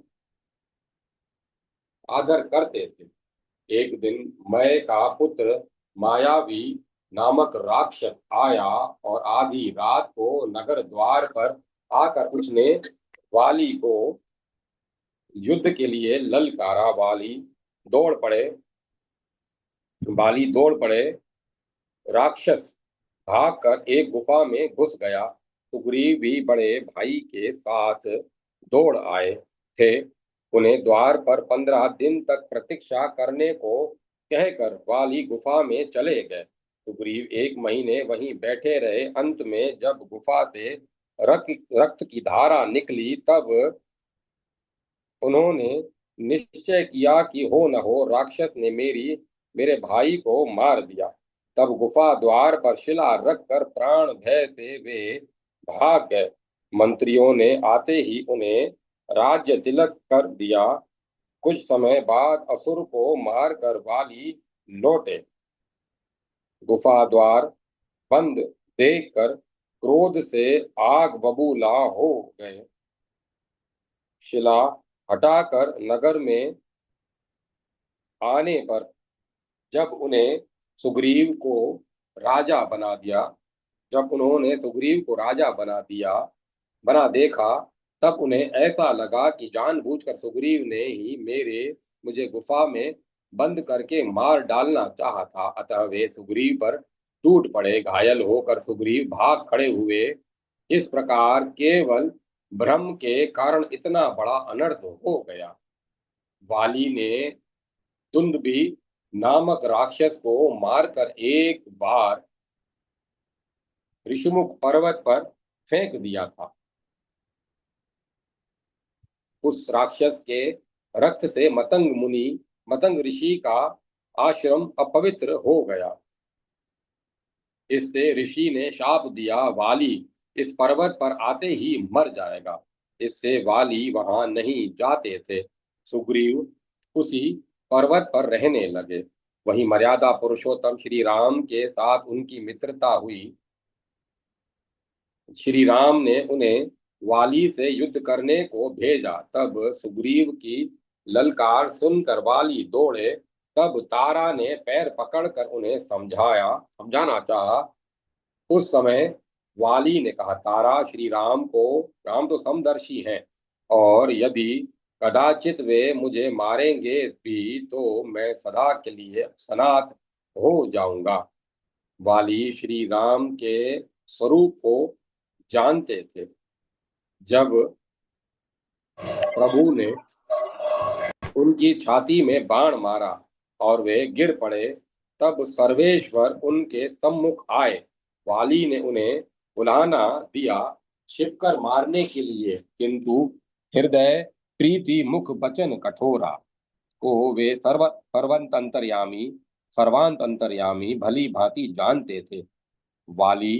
आदर करते थे। एक दिन मय का पुत्र मायावी नामक राक्षस आया और आधी रात को नगर द्वार पर आकर उसने वाली को युद्ध के लिए ललकारा। दौड़ पड़े वाली दौड़ पड़े। राक्षस भागकर एक गुफा में घुस गया। सुग्रीव भी बड़े भाई के साथ दौड़ आए थे। उन्हें द्वार पर 15 दिन तक प्रतीक्षा करने को कहकर वाली गुफा में चले गए। सुग्रीव 1 महीने वहीं बैठे रहे। अंत में जब गुफा से रक्त की धारा निकली, तब उन्होंने निश्चय किया कि हो न हो राक्षस ने मेरे भाई को मार दिया। तब गुफा द्वार पर शिला रखकर प्राण भय से वे भाग गए। मंत्रियों ने आते ही उन्हें राज्य तिलक कर दिया। कुछ समय बाद असुर को मारकर वाली लौटे। गुफा द्वार बंद देखकर क्रोध से आग बबूला हो गए। शिला हटाकर नगर में आने पर जब उन्हें सुग्रीव को राजा बना दिया जब उन्होंने सुग्रीव को राजा बना देखा, तब उन्हें ऐसा लगा कि जानबूझकर सुग्रीव ने ही मुझे गुफा में बंद करके मार डालना चाहा था। अतः वे सुग्रीव पर टूट पड़े। घायल होकर सुग्रीव भाग खड़े हुए। इस प्रकार केवल भ्रम के कारण इतना बड़ा अनर्थ हो गया। वाली ने दुंदुभि नामक राक्षस को मारकर एक बार ऋषिमुख पर्वत पर फेंक दिया था। उस राक्षस के रक्त से मतंग ऋषि का आश्रम अपवित्र हो गया। इससे ऋषि ने शाप दिया, वाली इस पर्वत पर आते ही मर जाएगा। इससे वाली वहां नहीं जाते थे। सुग्रीव उसी पर्वत पर रहने लगे। वहीं मर्यादा पुरुषोत्तम श्री राम के साथ उनकी मित्रता हुई। श्री राम ने उन्हें वाली से युद्ध करने को भेजा। तब सुग्रीव की ललकार सुनकर वाली दौड़े। तब तारा ने पैर पकड़कर उन्हें समझाना चाहा। उस समय वाली ने कहा, तारा, राम तो समदर्शी हैं, और यदि कदाचित वे मुझे मारेंगे भी तो मैं सदा के लिए सनाथ हो जाऊंगा। वाली श्री राम के स्वरूप को जानते थे। जब प्रभु ने उनकी छाती में बाण मारा और वे गिर पड़े, तब सर्वेश्वर उनके सम्मुख आए। वाली ने उन्हें बुलाना दिया छिपकर मारने के लिए, किंतु हृदय प्रीति मुख बचन कठोरा को वे सर्वांत अंतर्यामी भली भांति जानते थे। वाली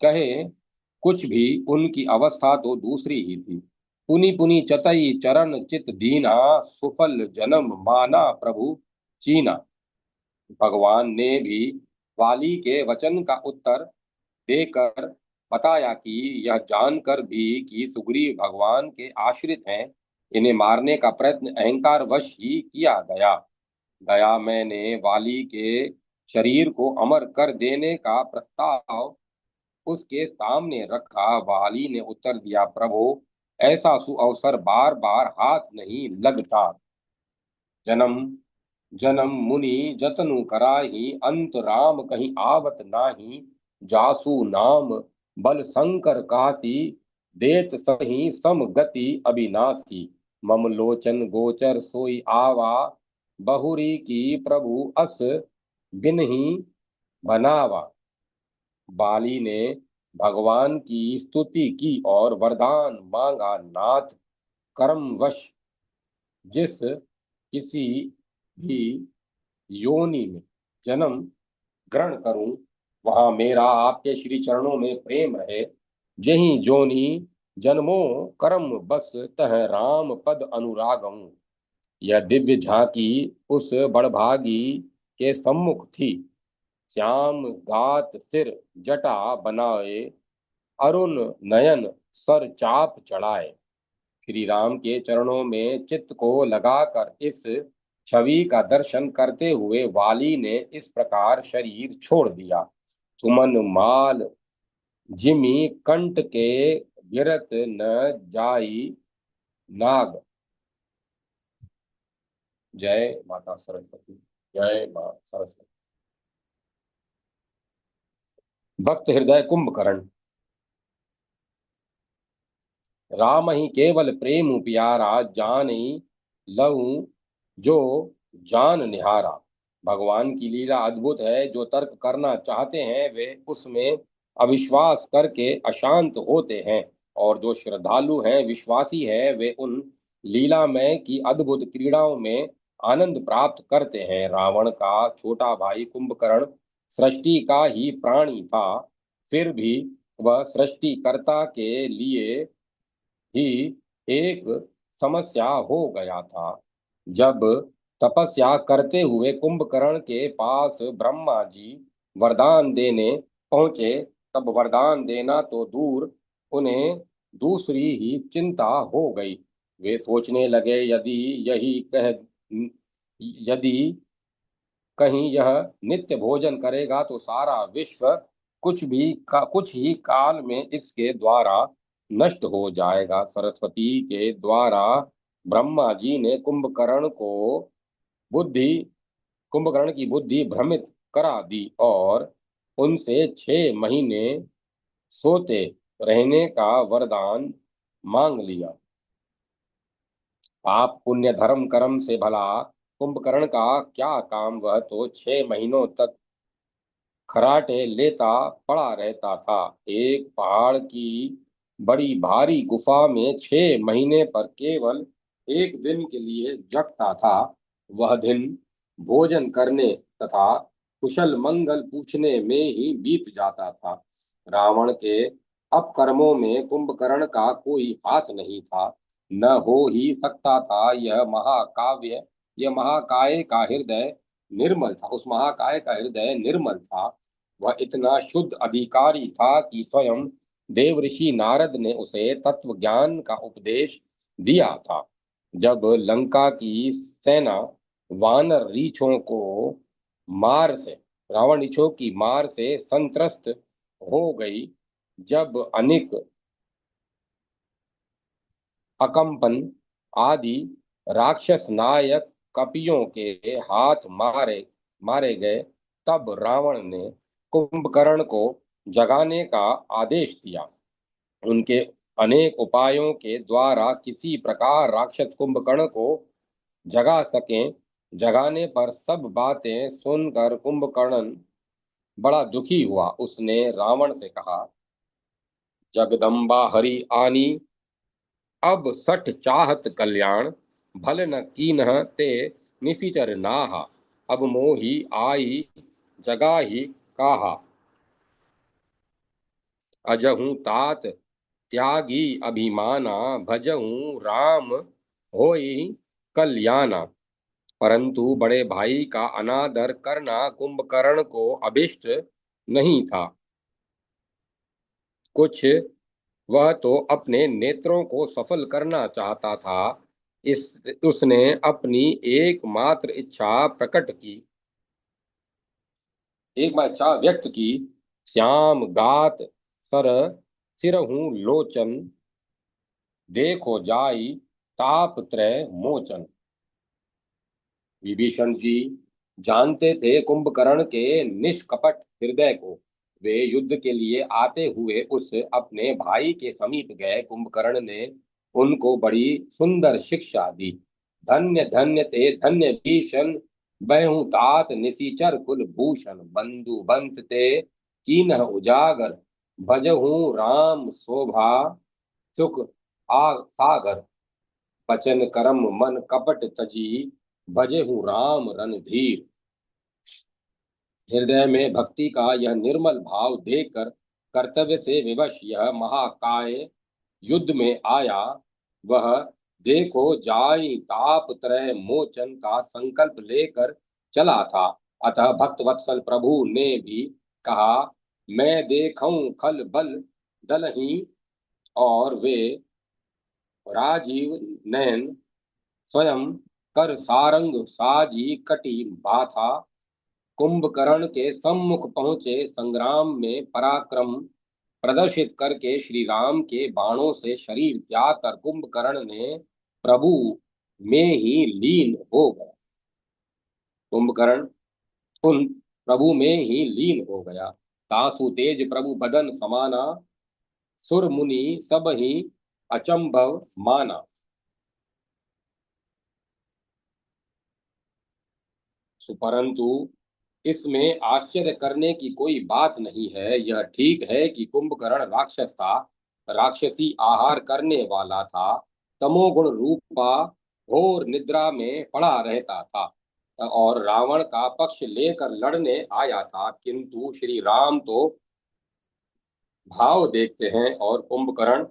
कहे कुछ भी, उनकी अवस्था तो दूसरी ही थी। पुनि पुनि चतई चरण चित दीना, सुफल जन्म माना प्रभु चीना। भगवान ने भी वाली के वचन का उत्तर देकर बताया कि यह जानकर भी कि सुग्रीव भगवान के आश्रित हैं, इन्हें मारने का प्रयत्न अहंकार वश ही किया गया। मैंने वाली के शरीर को अमर कर देने का प्रस्ताव उसके सामने रखा। वाली ने उत्तर दिया, प्रभु, ऐसा सुअवसर बार बार हाथ नहीं लगता। जन्म जन्म मुनि जतनु कराही, अंत राम कहीं आवत नाही। जासु नाम बल शंकर काती, देत सही सम गति अविनाशी। मम लोचन गोचर सोई आवा, बहुरी की प्रभु अस बिनहि बनावा। बाली ने भगवान की स्तुति की और वरदान मांगा, नाथ, कर्मवश जिस किसी भी योनि में जन्म ग्रहण करूं, वहां मेरा आपके श्री चरणों में प्रेम रहे। जहीं जोनि जन्मों कर्म बस, तह राम पद अनुरागम। यह दिव्य झांकी उस बड़भागी के सम्मुख थी। श्याम गात सिर जटा बनाए, अरुण नयन सर चाप चढ़ाए। श्री राम के चरणों में चित्त को लगाकर इस छवि का दर्शन करते हुए वाली ने इस प्रकार शरीर छोड़ दिया। सुमन माल जिमि कंठ के गिरत न जाई नाग। जय माता सरस्वती। जय मां सरस्वती। भक्त हृदय कुंभकर्ण। राम ही केवल प्रेम प्यारा, जान ही लहू जो जान निहारा। भगवान की लीला अद्भुत है। जो तर्क करना चाहते हैं वे उसमें अविश्वास करके अशांत होते हैं, और जो श्रद्धालु हैं, विश्वासी हैं, वे उन लीलामय की अद्भुत क्रीड़ाओं में आनंद प्राप्त करते हैं। रावण का छोटा भाई कुंभकर्ण सृष्टि का ही प्राणी था, फिर भी वह सृष्टिकर्ता के लिए ही एक समस्या हो गया था। जब तपस्या करते हुए कुंभकर्ण के पास ब्रह्मा जी वरदान देने पहुंचे, तब वरदान देना तो दूर, उन्हें दूसरी ही चिंता हो गई। वे सोचने लगे, यदि कहीं यह नित्य भोजन करेगा तो सारा विश्व कुछ ही काल में इसके द्वारा नष्ट हो जाएगा। सरस्वती के द्वारा ब्रह्मा जी ने बुद्धि कुंभकर्ण की बुद्धि भ्रमित करा दी और उनसे 6 महीने सोते रहने का वरदान मांग लिया। पाप पुण्य धर्म कर्म से भला कुंभकर्ण का क्या काम, वह तो 6 महीनों तक खराटे लेता पड़ा रहता था। एक पहाड़ की बड़ी भारी गुफा में 6 महीने पर केवल एक दिन के लिए जगता था। वह दिन भोजन करने तथा कुशल मंगल पूछने में ही बीत जाता था। रावण के अपकर्मों में कुंभकर्ण का कोई हाथ नहीं था। न हो ही सकता था। यह महाकाय का हृदय निर्मल था। उस महाकाय का हृदय निर्मल था। वह इतना शुद्ध अधिकारी था कि स्वयं देव ऋषि नारद ने उसे तत्व ज्ञान का उपदेश दिया था। जब लंका की सेना वानर रीछों को मार से रावण रीछों की मार से संत्रस्त हो गई, जब अनेक अकंपन आदि राक्षस नायक कपियों के हाथ मारे मारे गए, तब रावण ने कुंभकर्ण को जगाने का आदेश दिया। उनके अनेक उपायों के द्वारा किसी प्रकार राक्षस कुंभकर्ण को जगा सकें। जगाने पर सब बातें सुनकर कुंभकर्ण बड़ा दुखी हुआ। उसने रावण से कहा, जगदम्बा हरि आनी, अब सठ चाहत कल्याण, भल न कीन्ह ते निशिचर नाहा, अब मोहि आई जगा ही काहा, अजहूं तात त्यागी अभिमाना, भजहूं राम होई कल्याणा। परंतु बड़े भाई का अनादर करना कुंभकर्ण को अभिष्ट नहीं था। कुछ वह तो अपने नेत्रों को सफल करना चाहता था। इस उसने अपनी एकमात्र इच्छा व्यक्त की, श्याम गात सर सिरहूं लोचन, देखो जाई ताप त्रय मोचन। विभीषण जी जानते थे कुंभकर्ण के निष्कपट हृदय को। वे युद्ध के लिए आते हुए उस अपने भाई के समीप गए। कुंभकर्ण ने उनको बड़ी सुंदर शिक्षा दी। धन्य धन्य ते धन्य भीषण, बहु तात निशिचर कुल भूषण, बंधु बंत ते कीन्ह उजागर, भजहूं राम शोभा सुख आ सागर, बचन करम मन कपट तजी, भजे हूँ राम रणधीर। हृदय में भक्ति का यह निर्मल भाव देखकर कर्तव्य से विवश यह महाकाय युद्ध में आया। वह देखो जाई ताप त्रय मोचन का संकल्प लेकर चला था। अतः भक्त वत्सल प्रभु ने भी कहा, मैं देखूं खल बल दलही, और वे राजीव नयन स्वयं कर सारंग साजी कटी बाथा। कुंभकर्ण के सम्मुख पहुंचे। संग्राम में पराक्रम प्रदर्शित करके श्री राम के बाणों से शरीर त्याग कर कुंभकर्ण ने प्रभु में ही लीन हो गया। कुंभकर्ण उन प्रभु में ही लीन हो गया। तासु तेज प्रभु बदन समाना, सुर मुनि सब ही अचंभव माना। परंतु इसमें आश्चर्य करने की कोई बात नहीं है। यह ठीक है कि कुंभकर्ण राक्षस था, राक्षसी आहार करने वाला था, तमोगुण रूपा घोर निद्रा में पड़ा रहता था और रावण का पक्ष लेकर लड़ने आया था। किंतु श्री राम तो भाव देखते हैं और कुंभकर्ण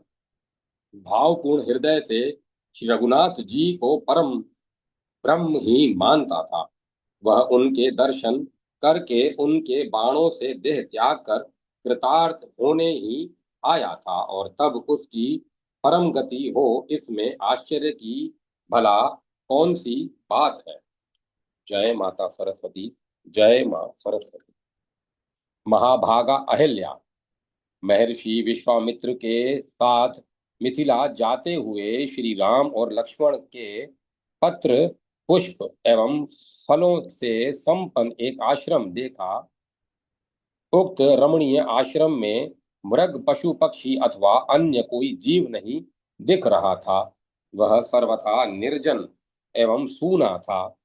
भावपूर्ण हृदय से श्री रघुनाथ जी को परम ब्रह्म ही मानता था। वह उनके दर्शन करके उनके बाणों से देह त्याग कर कृतार्थ होने ही आया था और तब उसकी परम गति हो, इसमें आश्चर्य की भला कौन सी बात है। जय माता सरस्वती। जय मां सरस्वती। महाभागा अहिल्या महर्षि विश्वामित्र के साथ मिथिला जाते हुए श्री राम और लक्ष्मण के पत्र पुष्प एवं फलों से संपन्न एक आश्रम देखा। उक्त रमणीय आश्रम में मृग पशु पक्षी अथवा अन्य कोई जीव नहीं दिख रहा था। वह सर्वथा निर्जन एवं सूना था।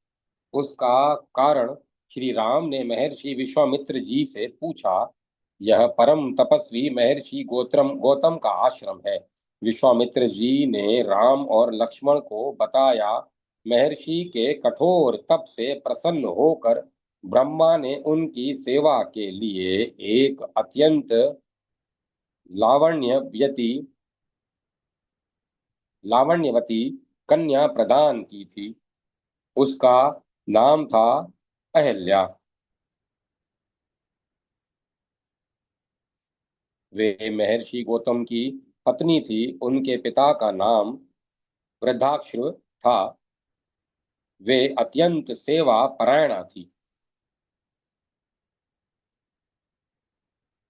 उसका कारण श्री राम ने महर्षि विश्वामित्र जी से पूछा। यह परम तपस्वी महर्षि गौतम का आश्रम है। विश्वामित्र जी ने राम और लक्ष्मण को बताया। महर्षि के कठोर तप से प्रसन्न होकर ब्रह्मा ने उनकी सेवा के लिए एक अत्यंत लावण्यवती लावण्यवती कन्या प्रदान की थी। उसका नाम था अहल्या। वे महर्षि गौतम की पत्नी थी। उनके पिता का नाम वृद्धाक्ष था। वे अत्यंत सेवा परायणा थी।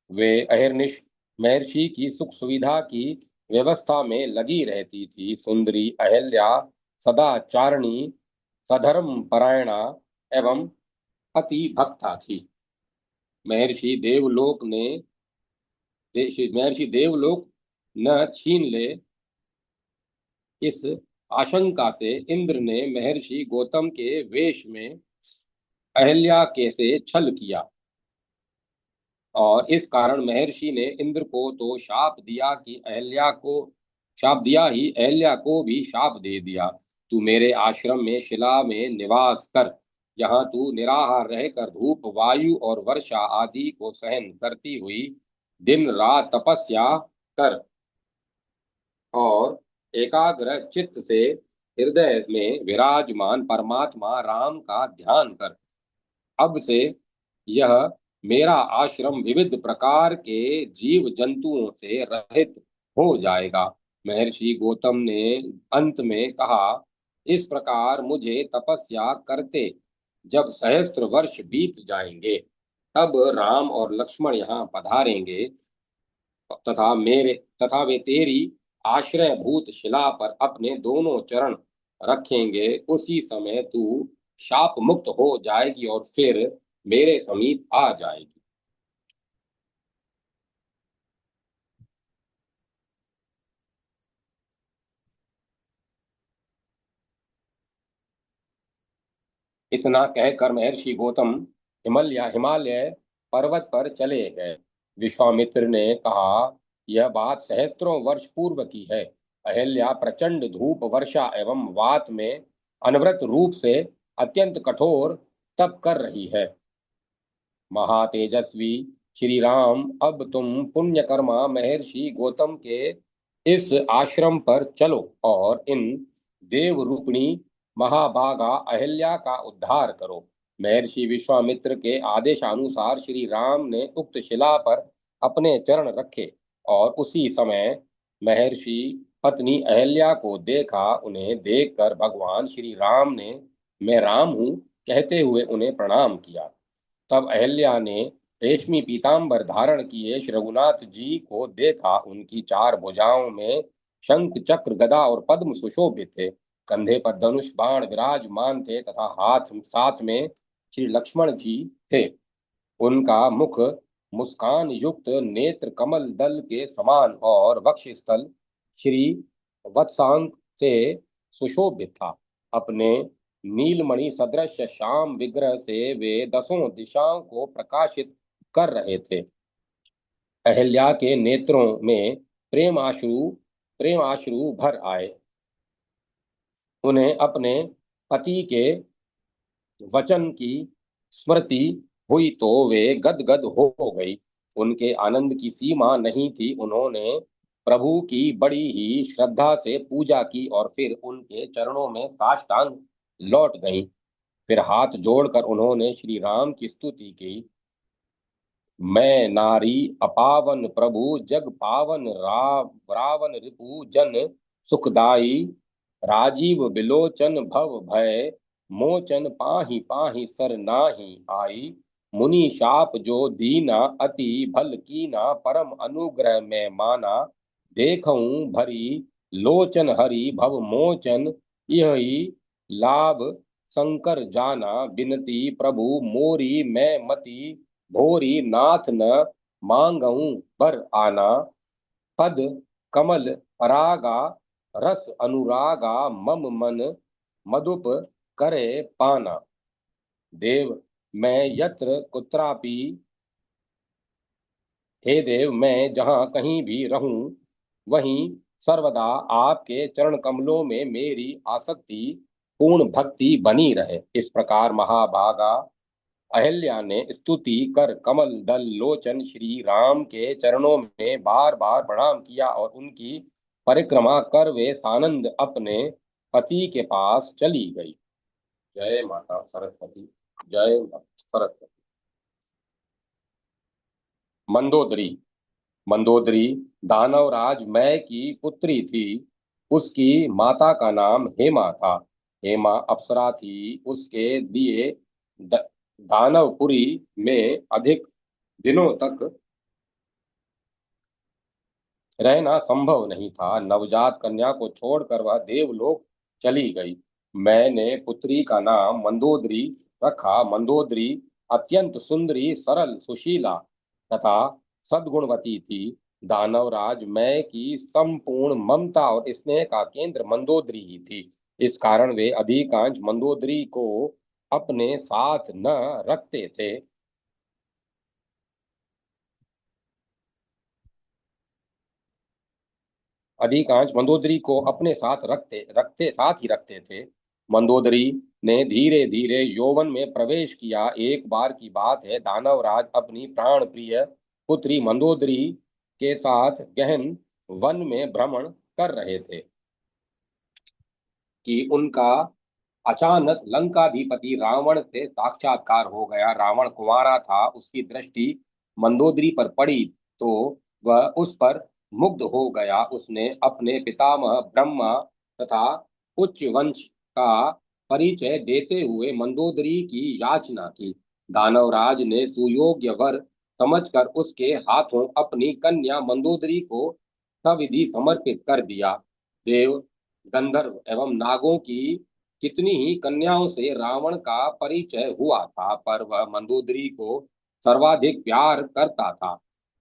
वे अहर्निश महर्षि की सुख सुविधा की व्यवस्था में लगी रहती थी। सुंदरी अहल्या सदाचारिणी, सधर्म परायणा एवं अति भक्ता थी। महर्षि देवलोक ने महर्षि देवलोक न छीन ले, इस आशंका से इंद्र ने महर्षि गौतम के वेश में अहल्या के से छल किया और इस कारण महर्षि ने इंद्र को तो शाप दिया ही, अहल्या को भी शाप दे दिया। तू मेरे आश्रम में शिला में निवास कर। यहाँ तू निराहार रहकर धूप वायु और वर्षा आदि को सहन करती हुई दिन रात तपस्या कर और एकाग्र चित्त से हृदय में विराजमान परमात्मा राम का ध्यान कर। अब से यह मेरा आश्रम विविध प्रकार के जीव जंतुओं से रहित हो जाएगा। महर्षि गौतम ने अंत में कहा। इस प्रकार मुझे तपस्या करते जब सहस्त्र वर्ष बीत जाएंगे, तब राम और लक्ष्मण यहाँ पधारेंगे तथा वे तेरी आश्रय भूत शिला पर अपने दोनों चरण रखेंगे। उसी समय तू शाप मुक्त हो जाएगी और फिर मेरे समीप आ जाएगी। इतना कहकर महर्षि गौतम हिमालय पर्वत पर चले गए। विश्वामित्र ने कहा, यह बात सहस्त्रों वर्ष पूर्व की है। अहल्या प्रचंड धूप वर्षा एवं वात में अनवरत रूप से अत्यंत कठोर तप कर रही है। महातेजस्वी श्री राम, अब तुम पुण्यकर्मा महर्षि गौतम के इस आश्रम पर चलो और इन देव रूपिणी महाभागा अहिल्या का उद्धार करो। महर्षि विश्वामित्र के आदेशानुसार श्री राम ने उक्त शिला पर अपने चरण रखे और उसी समय महर्षि पत्नी अहिल्या को देखा। उन्हें देखकर भगवान श्री राम ने मैं राम हूँ कहते हुए उन्हें प्रणाम किया। तब अहिल्या ने रेशमी पीतांबर धारण किए श्री रघुनाथ जी को देखा। उनकी चार भुजाओं में शंख चक्र गदा और पद्म सुशोभित थे। कंधे पर धनुष बाण विराजमान थे तथा हाथ साथ में श्री लक्ष्मण जी थे। उनका मुख मुस्कान युक्त नेत्र कमल दल के समान और वक्ष स्थल श्री वत्सांग से सुशोभित था। अपने नीलमणि सदृश श्याम विग्रह से वे दसों दिशाओं को प्रकाशित कर रहे थे। अहिल्या के नेत्रों में प्रेम आश्रु भर आए। उन्हें अपने पति के वचन की स्मृति हुई तो वे गदगद हो गई। उनके आनंद की सीमा नहीं थी। उन्होंने प्रभु की बड़ी ही श्रद्धा से पूजा की और फिर उनके चरणों में साष्टांग लौट गईं। फिर हाथ जोड़कर उन्होंने श्री राम की स्तुति की। मैं नारी अपावन प्रभु जग पावन रावण रिपु जन सुखदाई राजीव बिलोचन भव भय मोचन पाहि पाहि सर नाहि आई मुनि शाप जो दीना अति भल कीना परम अनुग्रह में माना देखऊं भरी लोचन हरि भव मोचन यही लाभ शंकर जाना बिनती प्रभु मोरी मैं मति भोरी नाथ न मांगऊं बर आना पद कमल परागा रस अनुरागा मम मन मधुप करे पाना देव मैं यत्र कुत्रापि हे देव मैं जहाँ कहीं भी रहूं वहीं सर्वदा आपके चरण कमलों में मेरी आसक्ति पूर्ण भक्ति बनी रहे। इस प्रकार महाभागा अहिल्या ने स्तुति कर कमल दल लोचन श्री राम के चरणों में बार बार प्रणाम किया और उनकी परिक्रमा कर वे सानंद अपने पति के पास चली गई। जय माता सरस्वती। जय माता सरस्वती। मंदोदरी। मंदोदरी दानवराज मय की पुत्री थी। उसकी माता का नाम हेमा था। हेमा अप्सरा थी। उसके लिए दानवपुरी में अधिक दिनों तक रहना संभव नहीं था। नवजात कन्या को छोड़कर वह देवलोक चली गई। मैंने पुत्री का नाम मंदोदरी रखा। मंदोदरी अत्यंत सुंदरी सरल सुशीला तथा सद्गुणवती थी। दानवराज मैं की संपूर्ण ममता और स्नेह का केंद्र मंदोदरी ही थी। इस कारण वे अधिकांश मंदोदरी को अपने साथ न रखते थे। अधिकांश मंदोदरी को अपने साथ रखते थे। मंदोदरी ने धीरे धीरे यौवन में प्रवेश किया। एक बार की बात है, दानवराज अपनी प्राण प्रिय पुत्री मंदोदरी के साथ गहन वन में भ्रमण कर रहे थे कि उनका अचानक लंकाधिपति रावण से साक्षात्कार हो गया। रावण कुंवारा था। उसकी दृष्टि मंदोदरी पर पड़ी तो वह उस पर मुग्ध हो गया। उसने अपने पितामह ब्रह्मा तथा उच्च वंश का परिचय देते हुए मंदोदरी की याचना की। दानवराज ने सुयोग्य वर समझकर उसके हाथों अपनी कन्या मंदोदरी को सविधि समर्पित कर दिया। देव गंधर्व एवं नागों की कितनी ही कन्याओं से रावण का परिचय हुआ था, पर वह मंदोदरी को सर्वाधिक प्यार करता था।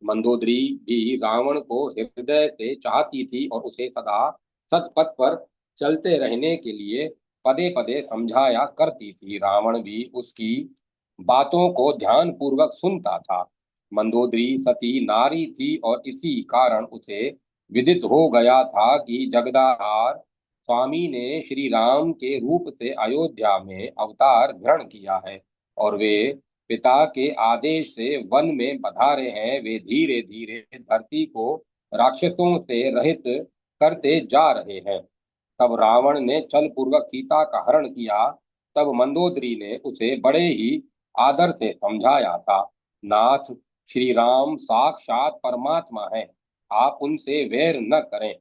मंदोदरी भी रावण को हृदय से चाहती थी और उसे सदा सतपथ पर चलते रहने के लिए पदे पदे समझाया करती थी। रावण भी उसकी बातों को ध्यान पूर्वक सुनता था। मंदोदरी सती नारी थी और इसी कारण उसे विदित हो गया था कि जगदाधार स्वामी ने श्री राम के रूप से अयोध्या में अवतार ग्रहण किया है और वे पिता के आदेश से वन में पधारे हैं। वे धीरे धीरे धरती को राक्षसों से रहित करते जा रहे हैं। तब रावण ने छल पूर्वक सीता का हरण किया। तब मंदोदरी ने उसे बड़े ही आदर से समझाया था, नाथ, श्री राम साक्षात परमात्मा है। आप उनसे वैर न करें,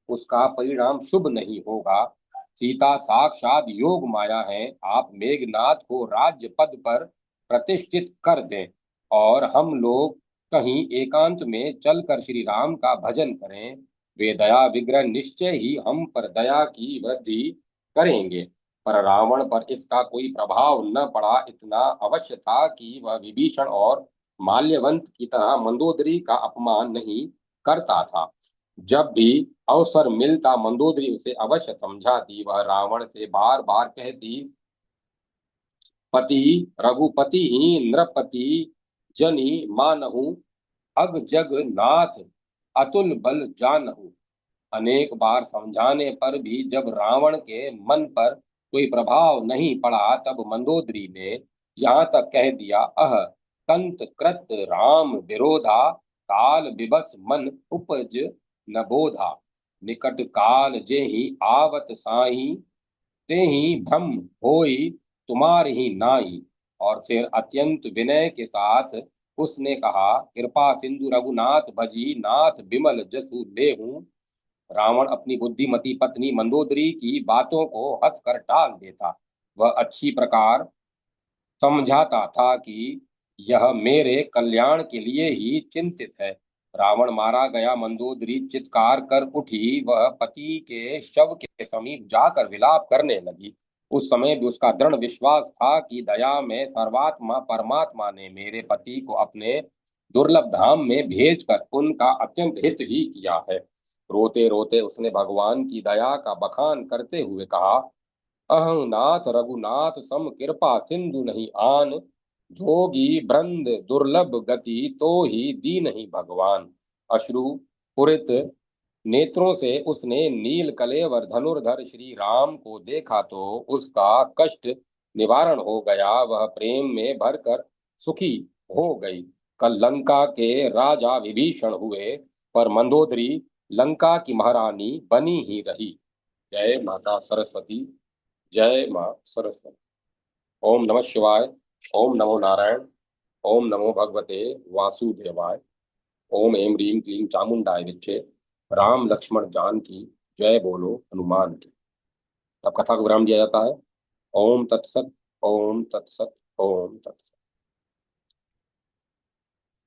उसका परिणाम शुभ नहीं होगा। सीता साक्षात योग माया है। आप मेघनाथ को राज्य पद पर प्रतिष्ठित कर दें और हम लोग कहीं एकांत में चलकर श्री राम का भजन करें। वे दया विग्रह निश्चय ही हम पर दया की वृद्धि करेंगे। पर रावण पर इसका कोई प्रभाव न पड़ा। इतना अवश्य था कि वह विभीषण और माल्यवंत की तरह मंदोदरी का अपमान नहीं करता था। जब भी अवसर मिलता मंदोदरी उसे अवश्य समझाती। वह रावण से बार बार कहती, पति रघुपति ही नृपति जनि मानहु अग जग नाथ अतुल बल जानहु। अनेक बार समझाने पर भी जब रावण के मन पर कोई प्रभाव नहीं पड़ा तब मंदोदरी ने यहाँ तक कह दिया, कंत कृत राम विरोधा काल विबस मन उपज न बोधा निकट काल जेहि आवत साई तेहि भ्रम होई तुम्हार ही नाई। और फिर अत्यंत विनय के साथ उसने कहा, कृपा सिंधु रघुनाथ भजी नाथ बिमल जसु देहूं। रावण अपनी बुद्धिमती पत्नी मंदोदरी की बातों को हंसकर टाल देता। वह अच्छी प्रकार समझाता था कि यह मेरे कल्याण के लिए ही चिंतित है। रावण मारा गया। मंदोदरी चित्कार कर उठी। वह पति के शव के समीप जाकर विलाप करने लगी। उस समय भी उसका दृढ़ विश्वास था कि दया में सर्वात्मा परमात्मा ने मेरे पति को अपने दुर्लभ धाम में भेजकर उनका अत्यंत हित ही किया है। रोते रोते उसने भगवान की दया का बखान करते हुए कहा, अहं नाथ रघुनाथ सम कृपा सिंधु नहीं आन। जोगी ब्रंद दुर्लभ गति तो ही दीनहि भगवान। अश्रु पुरित नेत्रों से उसने नील कलेवर धनुर्धर श्री राम को देखा तो उसका कष्ट निवारण हो गया। वह प्रेम में भरकर सुखी हो गई। कल लंका के राजा विभीषण हुए, पर मंदोदरी लंका की महारानी बनी ही रही। जय माता सरस्वती। जय मां सरस्वती। ओम नमः शिवाय। ओम नमो नारायण। ओम नमो भगवते वासुदेवाय। ओम ऐं ह्रीं क्लीं चामुंडाय विच्चे। राम लक्ष्मण जान की जय बोलो हनुमान की। अब कथा को विराम दिया जाता है। ओम तत्सत। ओम तत्सत। ओम तत्सत।